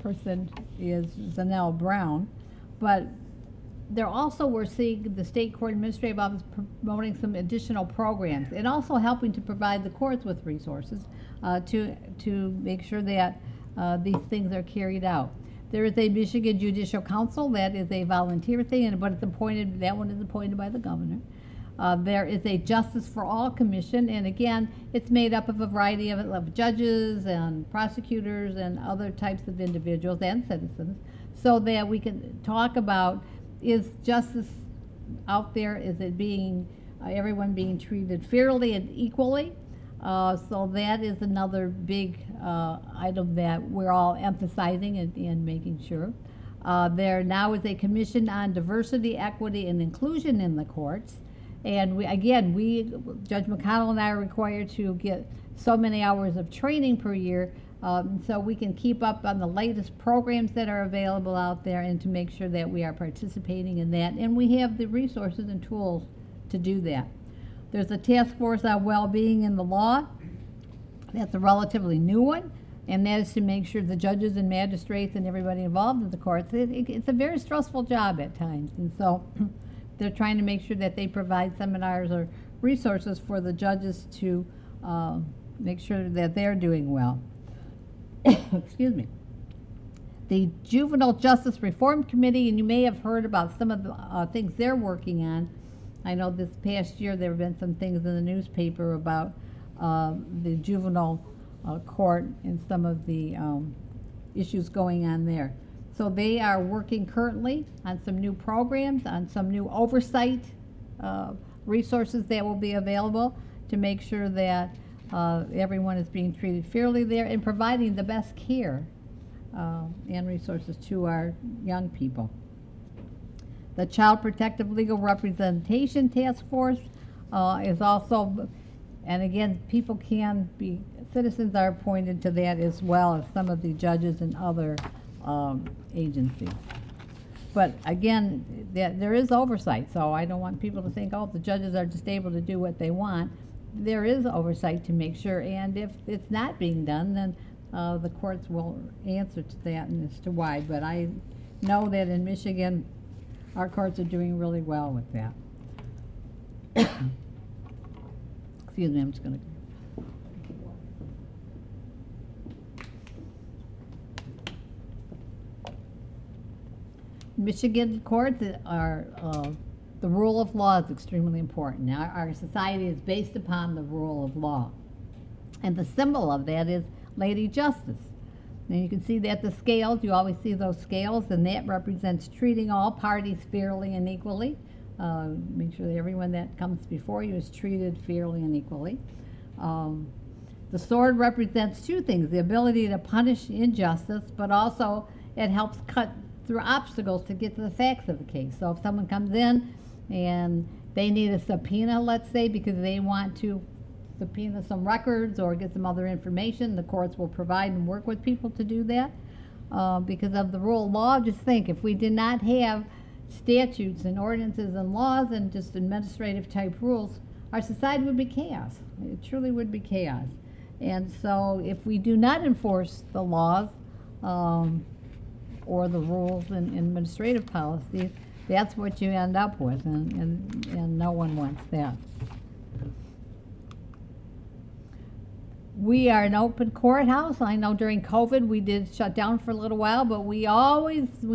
person is Zanelle Brown, but we're seeing the State Court Administrative Office promoting some additional programs and also helping to provide the courts with resources to make sure that these things are carried out. There is a Michigan Judicial Council that is a volunteer thing, but that one is appointed by the governor. There is a Justice for All Commission, and again, it's made up of a variety of judges and prosecutors and other types of individuals and citizens, so that we can talk about, is justice out there? Is it everyone being treated fairly and equally? So that is another big item that we're all emphasizing and making sure. There now is a commission on diversity, equity, and inclusion in the courts. And Judge McConnell and I are required to get so many hours of training per year, so we can keep up on the latest programs that are available out there and to make sure that we are participating in that. And we have the resources and tools to do that. There's a task force on well-being in the law. That's a relatively new one, and that is to make sure the judges and magistrates and everybody involved in the courts, it's a very stressful job at times, and so they're trying to make sure that they provide seminars or resources for the judges to make sure that they're doing well. Excuse me. The Juvenile Justice Reform Committee, and you may have heard about some of the things they're working on. I know this past year there have been some things in the newspaper about the juvenile court and some of the issues going on there. So they are working currently on some new programs, on some new oversight resources that will be available to make sure that everyone is being treated fairly there and providing the best care and resources to our young people. The Child Protective Legal Representation Task Force is also, and again, people can be, citizens are appointed to that as well as some of the judges and other agencies. But again, there is oversight, so I don't want people to think, oh, the judges are just able to do what they want. There is oversight to make sure, and if it's not being done, then the courts will answer to that and as to why. But I know that in Michigan, our courts are doing really well with that. Excuse me, I'm just going to. Michigan courts are, the rule of law is extremely important. Now, our society is based upon the rule of law. And the symbol of that is Lady Justice. And you can see that the scales, you always see those scales, and that represents treating all parties fairly and equally. Make sure that everyone that comes before you is treated fairly and equally. The sword represents two things, the ability to punish injustice, but also it helps cut through obstacles to get to the facts of the case. So if someone comes in and they need a subpoena, let's say, because they want to subpoena some records or get some other information, the courts will provide and work with people to do that. Because of the rule of law, just think, if we did not have statutes and ordinances and laws and just administrative type rules, our society would be chaos. It truly would be chaos. And so if we do not enforce the laws or the rules and administrative policies, that's what you end up with, and no one wants that. We are an open courthouse. I know during COVID we did shut down for a little while, but we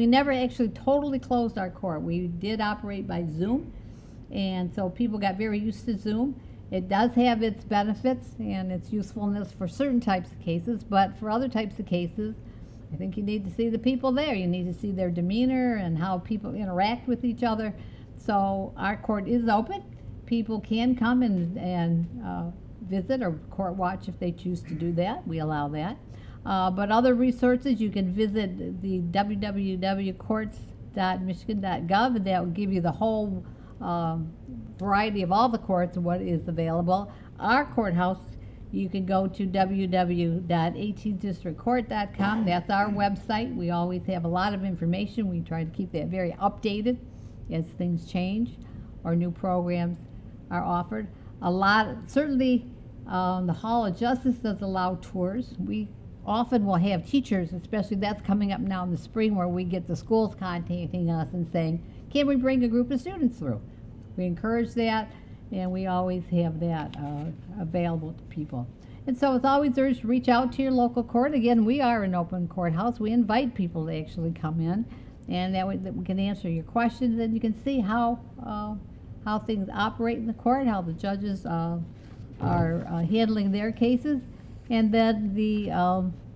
never actually totally closed our court. We did operate by Zoom, and so people got very used to Zoom. It does have its benefits and its usefulness for certain types of cases, but for other types of cases, I think you need to see the people there. You need to see their demeanor and how people interact with each other. So our court is open. People can come and visit or court watch if they choose to do that. We allow that. But other resources, you can visit the www.courts.michigan.gov, and that will give you the whole variety of all the courts and what is available. Our courthouse, you can go to www.18districtcourt.com. That's our website. We always have a lot of information. We try to keep that very updated as things change or new programs are offered. Certainly the Hall of Justice does allow tours. We often will have teachers, especially that's coming up now in the spring, where we get the schools contacting us and saying, can we bring a group of students through? We encourage that, and we always have that available to people. And so it's always urged to reach out to your local court. Again, we are an open courthouse. We invite people to actually come in, and that way that we can answer your questions, and you can see how things operate in the court, how the judges are handling their cases. And then the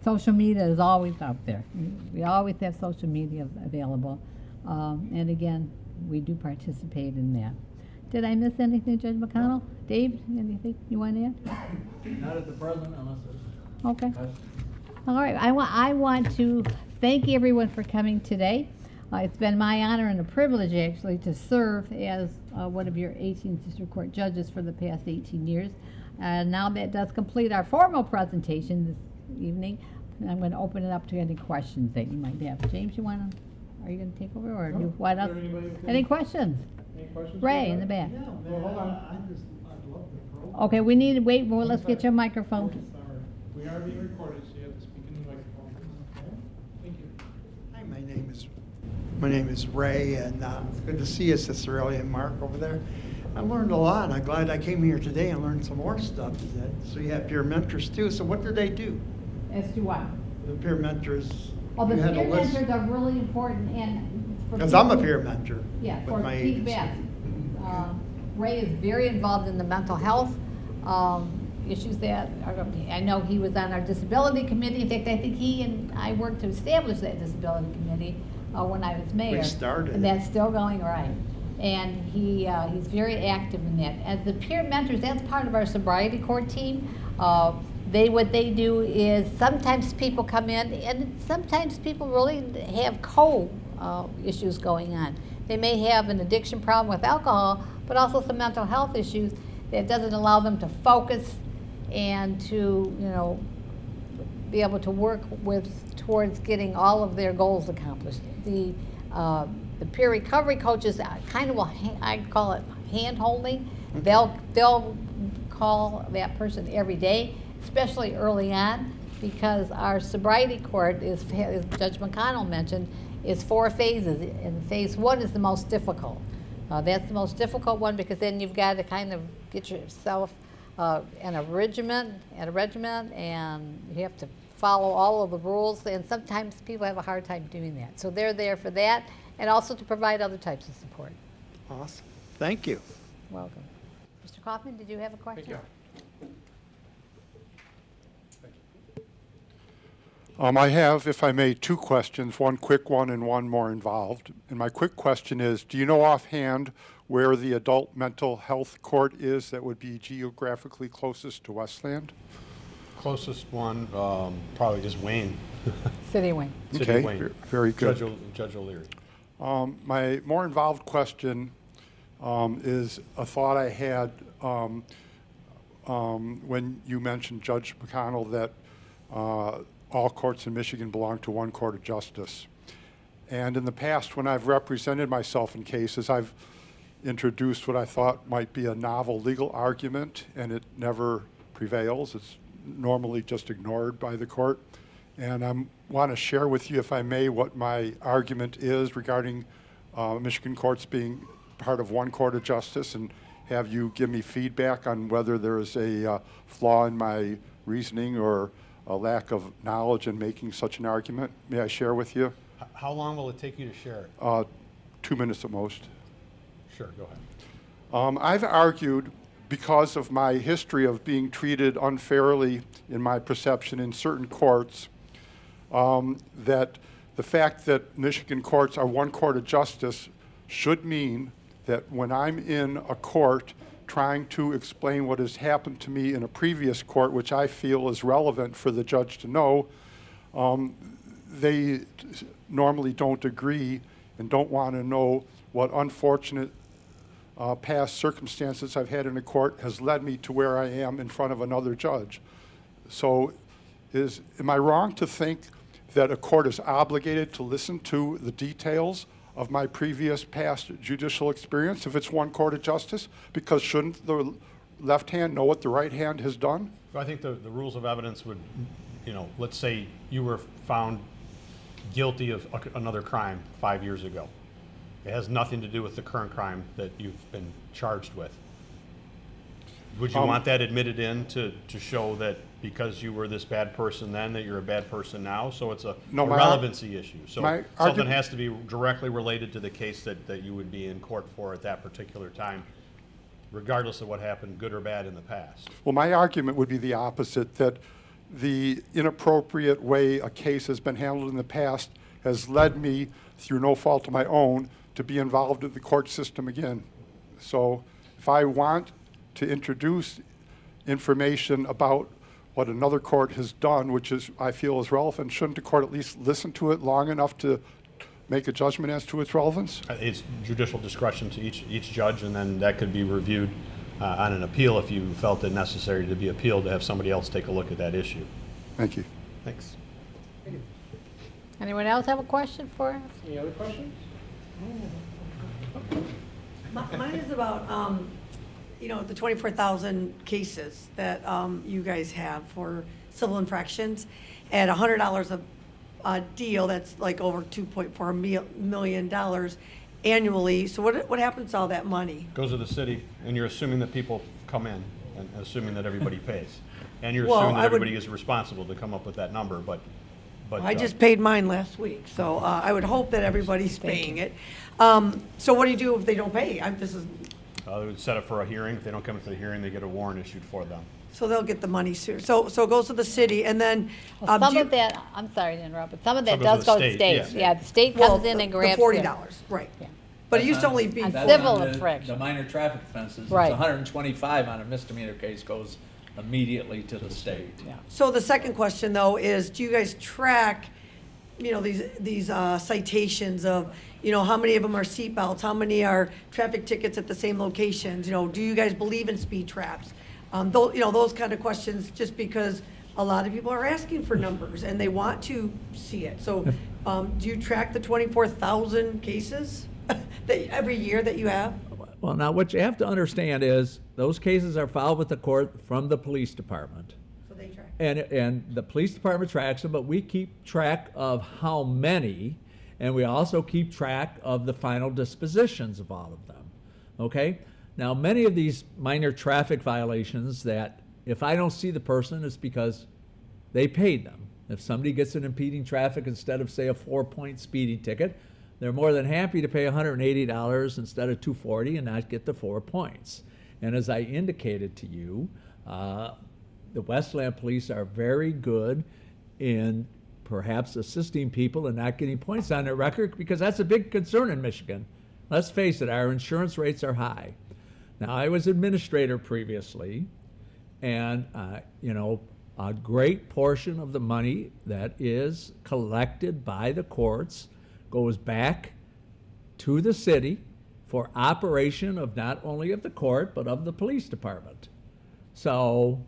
social media is always out there. We always have social media available. And again, we do participate in that. Did I miss anything, Judge McConnell? Dave, anything you want to add? Not at the present, unless there's Okay. All right. I want to thank everyone for coming today. It's been my honor and a privilege, actually, to serve as one of your 18th District Court judges for the past 18 years. Now that does complete our formal presentation this evening. I'm going to open it up to any questions that you might have. James, are you going to take over, or do you want us? Any questions? Any questions? Ray in the back. Yeah, Well, hold on. I love the program. Okay, we need to wait. Well, let's get your microphone. Sorry. We are being recorded, so you have to speak in the microphone. Thank you. Hi, my name is Ray, and it's good to see you, Cicirelli and Mark over there. I learned a lot, and I'm glad I came here today and learned some more stuff. So you have peer mentors too. So what do they do? As to what? The peer mentors. Well, the you had a peer list. mentors are really important, and Because I'm a peer mentor. Yeah, with for my feedback. agency. Ray is very involved in the mental health issues that are, I know he was on our disability committee. In fact, I think he and I worked to establish that disability committee when I was mayor. We started And it. that's still going, right. And he's very active in that. As the peer mentors, that's part of our sobriety court team. What they do is sometimes people come in, and sometimes people really have issues going on. They may have an addiction problem with alcohol, but also some mental health issues that doesn't allow them to focus and to, be able to work towards getting all of their goals accomplished. The peer recovery coaches kind of I call it hand holding. They'll call that person every day, especially early on, because our sobriety court is, as Judge McConnell mentioned, is 4 phases, and phase 1 is the most difficult. That's the most difficult one, because then you've got to kind of get yourself in a regiment, and you have to follow all of the rules, and sometimes people have a hard time doing that. So they're there for that, and also to provide other types of support. Awesome. Thank you. Welcome. Mr. Kaufman, did you have a question? I have, if I may, 2 questions, one quick one and one more involved. And my quick question is, do you know offhand where the adult mental health court is that would be geographically closest to Westland? Closest one, probably just Wayne. City Wing. City Okay, Wayne. very good. Judge O'Leary. My more involved question is a thought I had when you mentioned, Judge McConnell, that all courts in Michigan belong to one court of justice. And in the past, when I've represented myself in cases, I've introduced what I thought might be a novel legal argument, and it never prevails. It's normally just ignored by the court. And I want to share with you, if I may, what my argument is regarding Michigan courts being part of one court of justice, and have you give me feedback on whether there is a flaw in my reasoning or a lack of knowledge in making such an argument. May I share with you? How long will it take you to share it? 2 minutes at most. Sure, go ahead. I've argued, because of my history of being treated unfairly in my perception in certain courts, that the fact that Michigan courts are one court of justice should mean that when I'm in a court trying to explain what has happened to me in a previous court, which I feel is relevant for the judge to know, they normally don't agree and don't want to know what unfortunate past circumstances I've had in a court has led me to where I am in front of another judge. So am I wrong to think that a court is obligated to listen to the details of my previous past judicial experience if it's one court of justice? Because shouldn't the left hand know what the right hand has done? Well, I think the rules of evidence would, let's say you were found guilty of another crime 5 years ago. It has nothing to do with the current crime that you've been charged with. Would you want that admitted in to show that because you were this bad person then, that you're a bad person now? So it's a relevancy issue. So something has to be directly related to the case that you would be in court for at that particular time, regardless of what happened, good or bad, in the past. Well, my argument would be the opposite, that the inappropriate way a case has been handled in the past has led me, through no fault of my own, to be involved in the court system again. So if I want to introduce information about what another court has done, which I feel is relevant, shouldn't the court at least listen to it long enough to make a judgment as to its relevance? It's judicial discretion to each judge, and then that could be reviewed on an appeal if you felt it necessary to be appealed, to have somebody else take a look at that issue. Thank you. Thanks. Anyone else have a question for us? Any other questions? Mine is about, the 24,000 cases that you guys have for civil infractions. At $100 a deal, that's like over $2.4 million annually. So what happens to all that money? Goes to the city, and you're assuming that people come in, and assuming that everybody pays. And you're Well, assuming that I would- everybody is responsible to come up with that number, but I just paid mine last week, so I would hope that everybody's paying it. So what do you do if they don't pay? They would set up for a hearing. If they don't come to the hearing, they get a warrant issued for them. So they'll get the money soon. So it goes to the city, and then. Well, do some you- of that, I'm sorry to interrupt, but some of that Some goes does to go the to the state. state, Yeah, the state well, comes in and the grabs $40, right. Yeah. But it used to only be. On That's civil on infraction. The minor traffic offenses. Right. It's 125 on a misdemeanor case goes immediately to the state. Yeah. So the second question, though, is do you guys track, these citations of, how many of them are seatbelts? How many are traffic tickets at the same locations? Do you guys believe in speed traps? Those kind of questions, just because a lot of people are asking for numbers and they want to see it. So do you track the 24,000 cases that every year that you have? Well, now what you have to understand is those cases are filed with the court from the police department. So they track. And the police department tracks them, but we keep track of how many, and we also keep track of the final dispositions of all of them. Okay? Now, many of these minor traffic violations that if I don't see the person, it's because they paid them. If somebody gets an impeding traffic instead of, say, a 4-point speeding ticket, they're more than happy to pay $180 instead of $240 and not get the 4 points. And as I indicated to you, the Westland police are very good in perhaps assisting people and not getting points on their record, because that's a big concern in Michigan. Let's face it, our insurance rates are high. Now, I was administrator previously, and a great portion of the money that is collected by the courts goes back to the city for operation of not only of the court, but of the police department. So,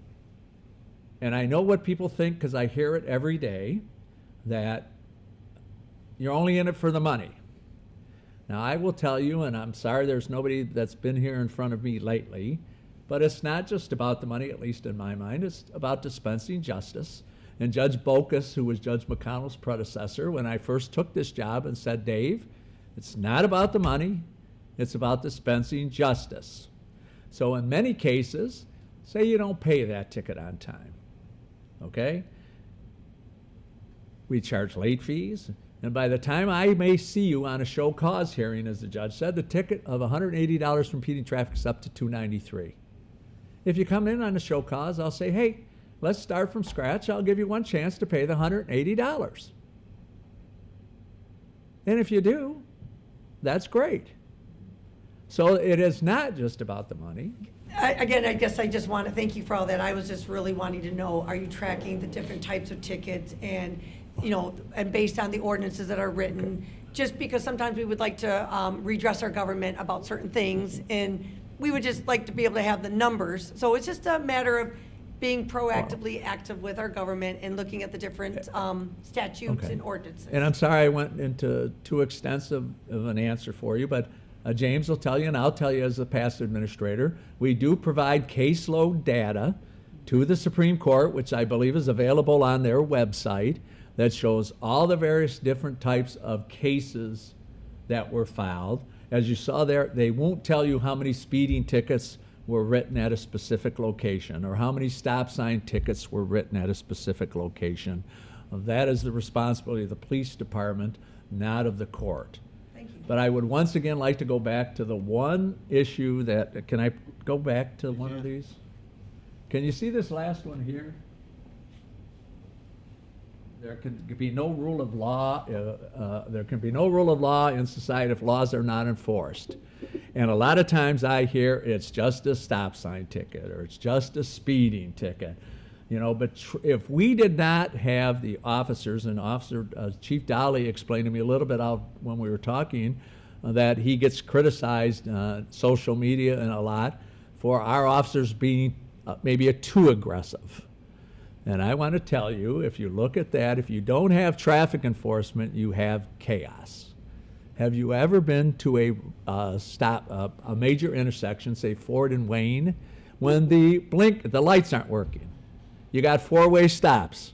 and I know what people think, because I hear it every day, that you're only in it for the money. Now, I will tell you, and I'm sorry there's nobody that's been here in front of me lately, but it's not just about the money, at least in my mind. It's about dispensing justice. And Judge Bocas, who was Judge McConnell's predecessor, when I first took this job, and said, Dave, it's not about the money, it's about dispensing justice. So in many cases, say you don't pay that ticket on time, okay? We charge late fees, and by the time I may see you on a show cause hearing, as the judge said, the ticket of $180 for impeding traffic is up to $293. If you come in on a show cause, I'll say, hey, let's start from scratch. I'll give you one chance to pay the $180. And if you do, that's great. So it is not just about the money. I guess I just want to thank you for all that. I was just really wanting to know, are you tracking the different types of tickets and, and based on the ordinances that are written? Just because sometimes we would like to redress our government about certain things, and we would just like to be able to have the numbers. So it's just a matter of being proactively active with our government and looking at the different statutes and ordinances. And I'm sorry I went into too extensive of an answer for you, but James will tell you, and I'll tell you as the past administrator, we do provide caseload data to the Supreme Court, which I believe is available on their website, that shows all the various different types of cases that were filed. As you saw there, they won't tell you how many speeding tickets were written at a specific location or how many stop sign tickets were written at a specific location. That is the responsibility of the police department, not of the court. Thank you. But I would once again like to go back to the one issue that, can I go back to one of these? Can you see this last one here? There can be no rule of law. There can be no rule of law in society if laws are not enforced. And a lot of times I hear it's just a stop sign ticket or it's just a speeding ticket, But if we did not have the officers, and Chief Dolly explained to me a little bit when we were talking that he gets criticized on social media and a lot for our officers being maybe too aggressive. And I want to tell you, if you look at that, if you don't have traffic enforcement, you have chaos. Have you ever been to a major intersection, say Ford and Wayne, when the lights aren't working? You got four-way stops.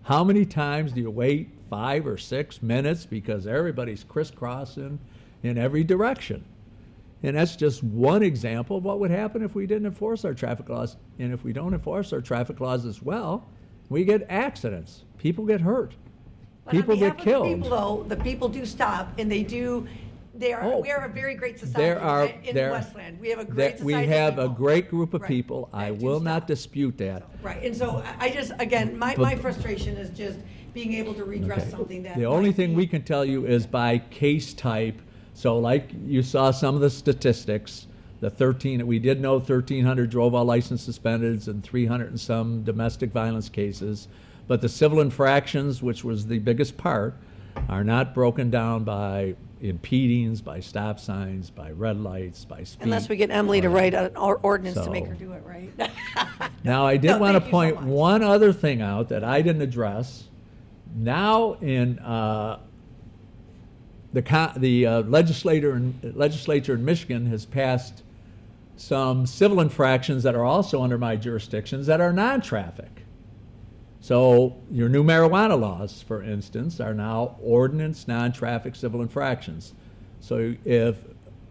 How many times do you wait 5 or 6 minutes because everybody's crisscrossing in every direction? And that's just one example of what would happen if we didn't enforce our traffic laws. And if we don't enforce our traffic laws as well, we get accidents. People get hurt. But People on get behalf of killed. the people, though, the people do stop and they do They are, Oh. we are a very great society There are, in there. Westland. We have a great that society. We of have a people. great group of Right. people. I That do will not stuff. dispute that. Right, and so I just, again, my But- frustration is just being able to redress Okay. something that. The only might thing be- we can tell you is by case type. So like you saw some of the statistics, the 13, we did know 1,300 drove while license suspended and 300 and some domestic violence cases. But the civil infractions, which was the biggest part, are not broken down by impedings, by stop signs, by red lights, by speed. Unless we get Emily to write an ordinance to make So- her do it right. Now, I did No, want to thank you so point much. one other thing out that I didn't address. Now, in the legislature in Michigan has passed some civil infractions that are also under my jurisdictions that are non-traffic. So your new marijuana laws, for instance, are now ordinance non-traffic civil infractions. So if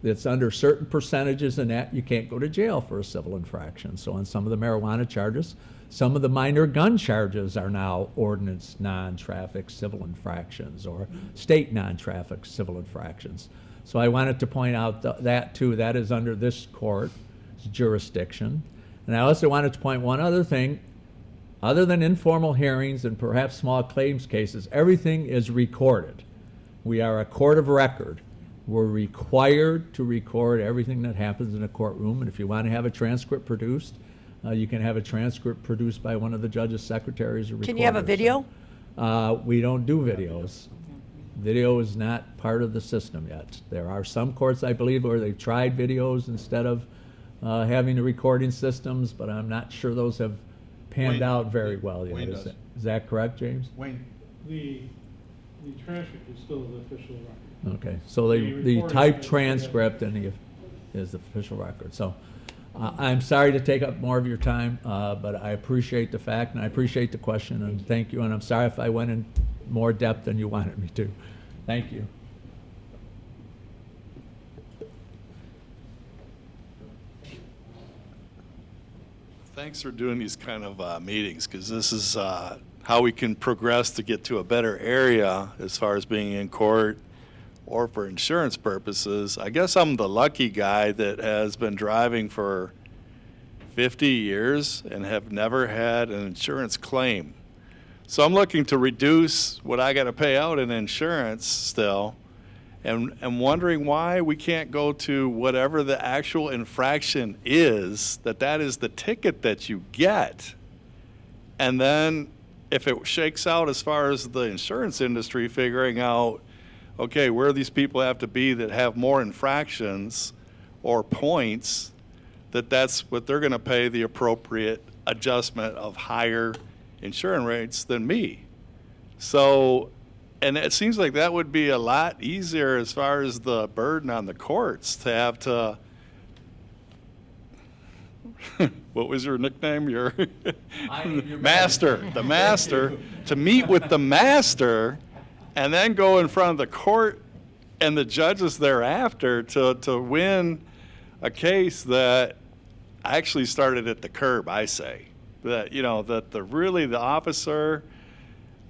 it's under certain percentages in that, you can't go to jail for a civil infraction. So on some of the marijuana charges, some of the minor gun charges are now ordinance non-traffic civil infractions or state non-traffic civil infractions. So I wanted to point out that too, that is under this court's jurisdiction. And I also wanted to point one other thing. Other than informal hearings and perhaps small claims cases, everything is recorded. We are a court of record. We're required to record everything that happens in a courtroom, and if you want to have a transcript produced, you can have a transcript produced by one of the judge's secretaries or recorders. Can you have a video? We don't do videos. Video is not part of the system yet. There are some courts, I believe, where they've tried videos instead of having the recording systems, but I'm not sure those have panned Wayne- out very well yet. Wayne Is does. that correct, James? Wayne, The transcript is still the official record. Okay, so The the recording typed is- transcript is the official record. So I'm sorry to take up more of your time, but I appreciate the fact and I appreciate the question and thank you. And I'm sorry if I went in more depth than you wanted me to. Thank you. thanks for doing these kind of meetings, because this is how we can progress to get to a better area as far as being in court or for insurance purposes. I guess I'm the lucky guy that has been driving for 50 years and have never had an insurance claim. So I'm looking to reduce what I got to pay out in insurance still, and wondering why we can't go to whatever the actual infraction is, that is the ticket that you get. And then if it shakes out as far as the insurance industry figuring out, okay, where these people have to be that have more infractions or points, that's what they're going to pay the appropriate adjustment of higher insurance rates than me. So, and it seems like that would be a lot easier as far as the burden on the courts to have to, what was your nickname? Your master, the master, to meet with the master and then go in front of the court and the judges thereafter to win a case that actually started at the curb, I say. That, that the officer,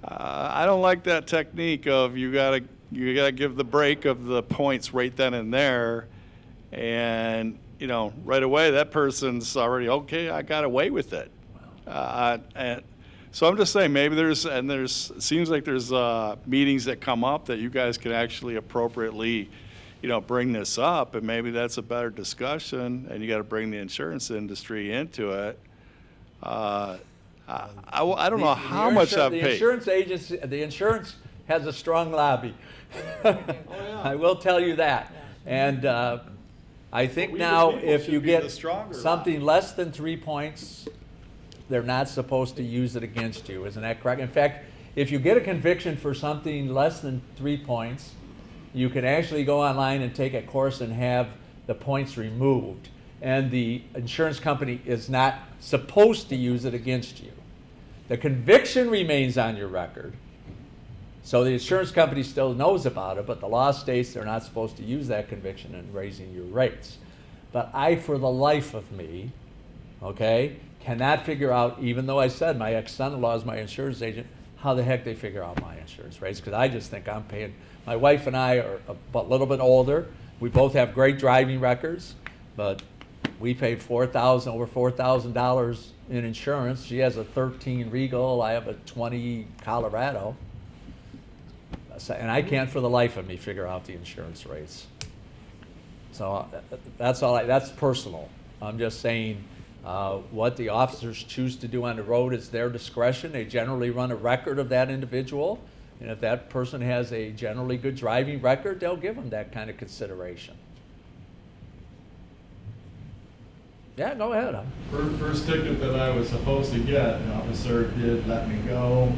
I don't like that technique of you gotta give the break of the points right then and there, and right away that person's already, okay, I got away with it. And so I'm just saying, maybe it seems like there's meetings that come up that you guys can actually appropriately bring this up, and maybe that's a better discussion, and you got to bring the insurance industry into it. I don't know how much I've The paid. insurance agency, the insurance has a strong lobby. I will tell you that. And I think we, the now people, if should you be the get stronger something less than 3 points, they're not supposed to use it against you. Isn't that correct? In fact, if you get a conviction for something less than 3 points, you can actually go online and take a course and have the points removed. And the insurance company is not supposed to use it against you. The conviction remains on your record. So the insurance company still knows about it, but the law states they're not supposed to use that conviction in raising your rates. But I, for the life of me, cannot figure out, even though I said my ex-son-in-law is my insurance agent, how the heck they figure out my insurance rates, because I just think I'm paying. My wife and I are a little bit older. We both have great driving records, but we pay over $4,000 in insurance. She has a 13 Regal, I have a 20 Colorado. And I can't for the life of me figure out the insurance rates. So that's personal. I'm just saying what the officers choose to do on the road is their discretion. They generally run a record of that individual. And if that person has a generally good driving record, they'll give them that kind of consideration. Yeah, go ahead. First ticket that I was supposed to get, an officer did let me go.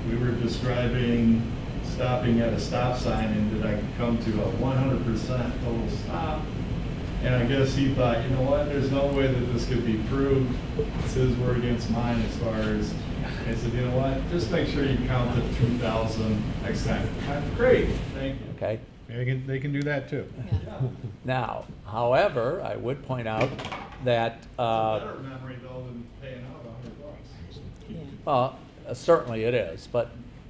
We were describing stopping at a stop sign and that I could come to a 100% total stop. And I guess he thought, you know what, there's no way that this could be proved. It's his word against mine as far as, I said, you know what, just make sure you count the 2,000 next time. Great, thank you. Okay. They can do that too. Now, however, I would point out that It's a better memory though than paying out $100. certainly it is,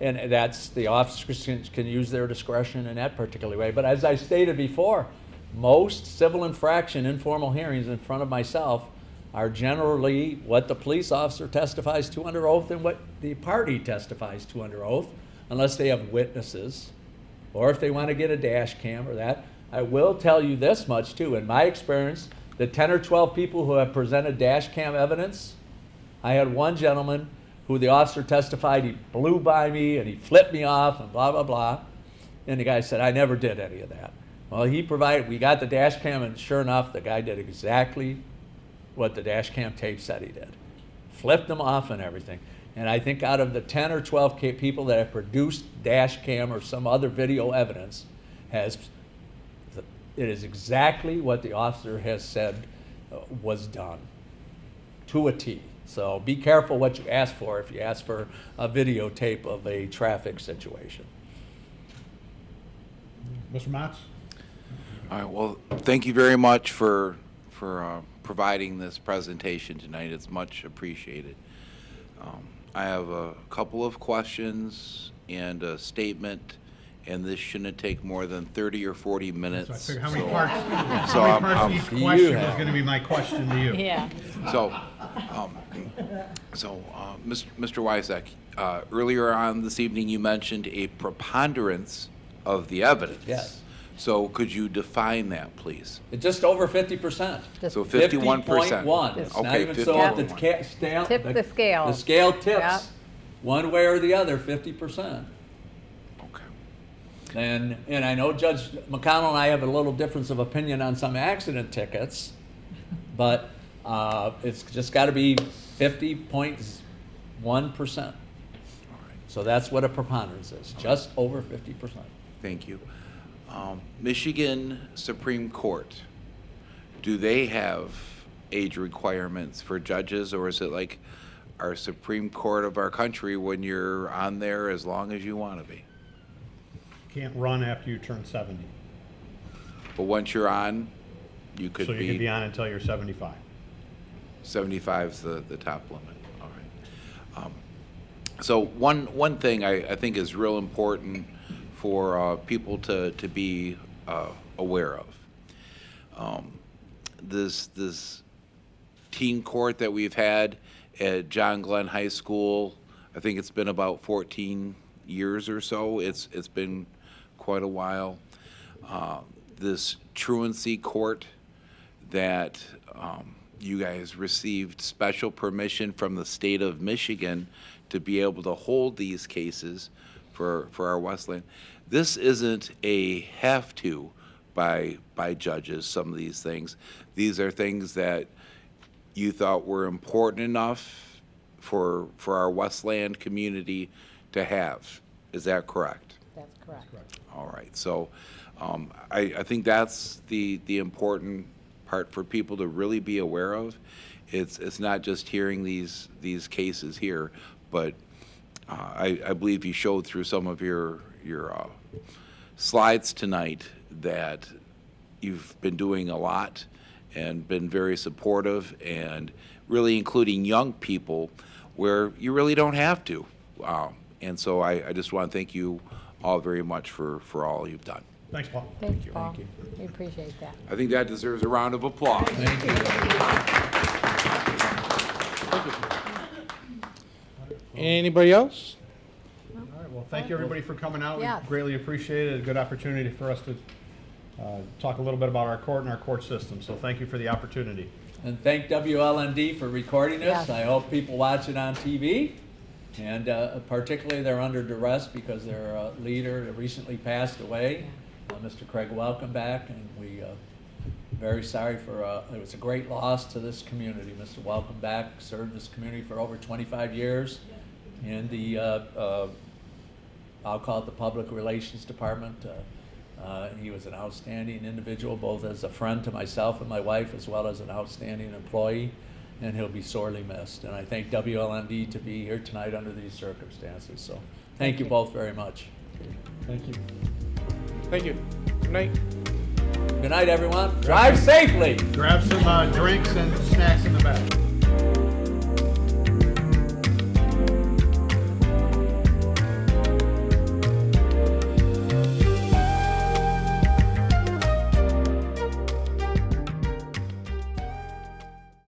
and that's the officers can use their discretion in that particular way. But as I stated before, most civil infraction informal hearings in front of myself are generally what the police officer testifies to under oath and what the party testifies to under oath, unless they have witnesses, or if they want to get a dash cam or that. I will tell you this much too, in my experience, the 10 or 12 people who have presented dash cam evidence, I had one gentleman who the officer testified he blew by me and he flipped me off and blah, blah, blah. And the guy said, I never did any of that. Well, we got the dash cam, and sure enough, the guy did exactly what the dash cam tape said he did. Flipped him off and everything. And I think out of the 10 or 12 people that have produced dash cam or some other video evidence, it is exactly what the officer has said was done, to a T. So be careful what you ask for if you ask for a videotape of a traffic situation. Mr. Motz? All right, well, thank you very much for providing this presentation tonight. It's much appreciated. I have a couple of questions and a statement, and this shouldn't take more than 30 or 40 minutes. So I figured how many parts, So how many parts each question was have- going to be my question to you. Yeah. Mr. Wyzek, earlier on this evening, you mentioned a preponderance of the evidence. Yes. So could you define that, please? It's just over 50%. So 51%. 50.1. It's not Okay, even so if the 51. Tip the scale. The scale tips Yep. one way or the other, 50%. Okay. And I know Judge McConnell and I have a little difference of opinion on some accident tickets, but it's just got to be 50.1%. So that's what a preponderance is, just over 50%. Thank you. Michigan Supreme Court, do they have age requirements for judges, or is it like our Supreme Court of our country when you're on there as long as you want to be? Can't run after you turn 70. But once you're on, you could So you could be on until you're 75. 75 is the top limit. All right. So one thing I think is real important for people to be aware of. This teen court that we've had at John Glenn High School, I think it's been about 14 years or so. It's been quite a while. This truancy court that you guys received special permission from the state of Michigan to be able to hold these cases for our Westland. This isn't a have to by judges, some of these things. These are things that you thought were important enough for our Westland community to have. Is that correct? That's correct. All right, so I think that's the important part for people to really be aware of. It's not just hearing these cases here, but I believe you showed through some of your slides tonight that you've been doing a lot and been very supportive, and really including young people where you really don't have to. And so I just want to thank you all very much for all you've done. Thanks, Paul. Thank you, Paul. We appreciate that. I think that deserves a round of applause. Thank you. Anybody else? All right, well, thank you, everybody, for coming out. Yes. We greatly appreciate it. A good opportunity for us to talk a little bit about our court and our court system, so thank you for the opportunity. And thank WLND for recording this. Yes. I hope people watch it on TV. And particularly they're under duress because their leader recently passed away, Mr. Craig Welcomeback, and we very sorry for, it was a great loss to this community. Mr. Welcomeback served this community for over 25 years in the, I'll call it the Public Relations Department. He was an outstanding individual, both as a friend to myself and my wife, as well as an outstanding employee, and he'll be sorely missed. And I thank WLND to be here tonight under these circumstances. So thank you both very much. Thank you. Thank you. Good night. Good night, everyone. Drive safely. Grab some drinks and snacks in the back.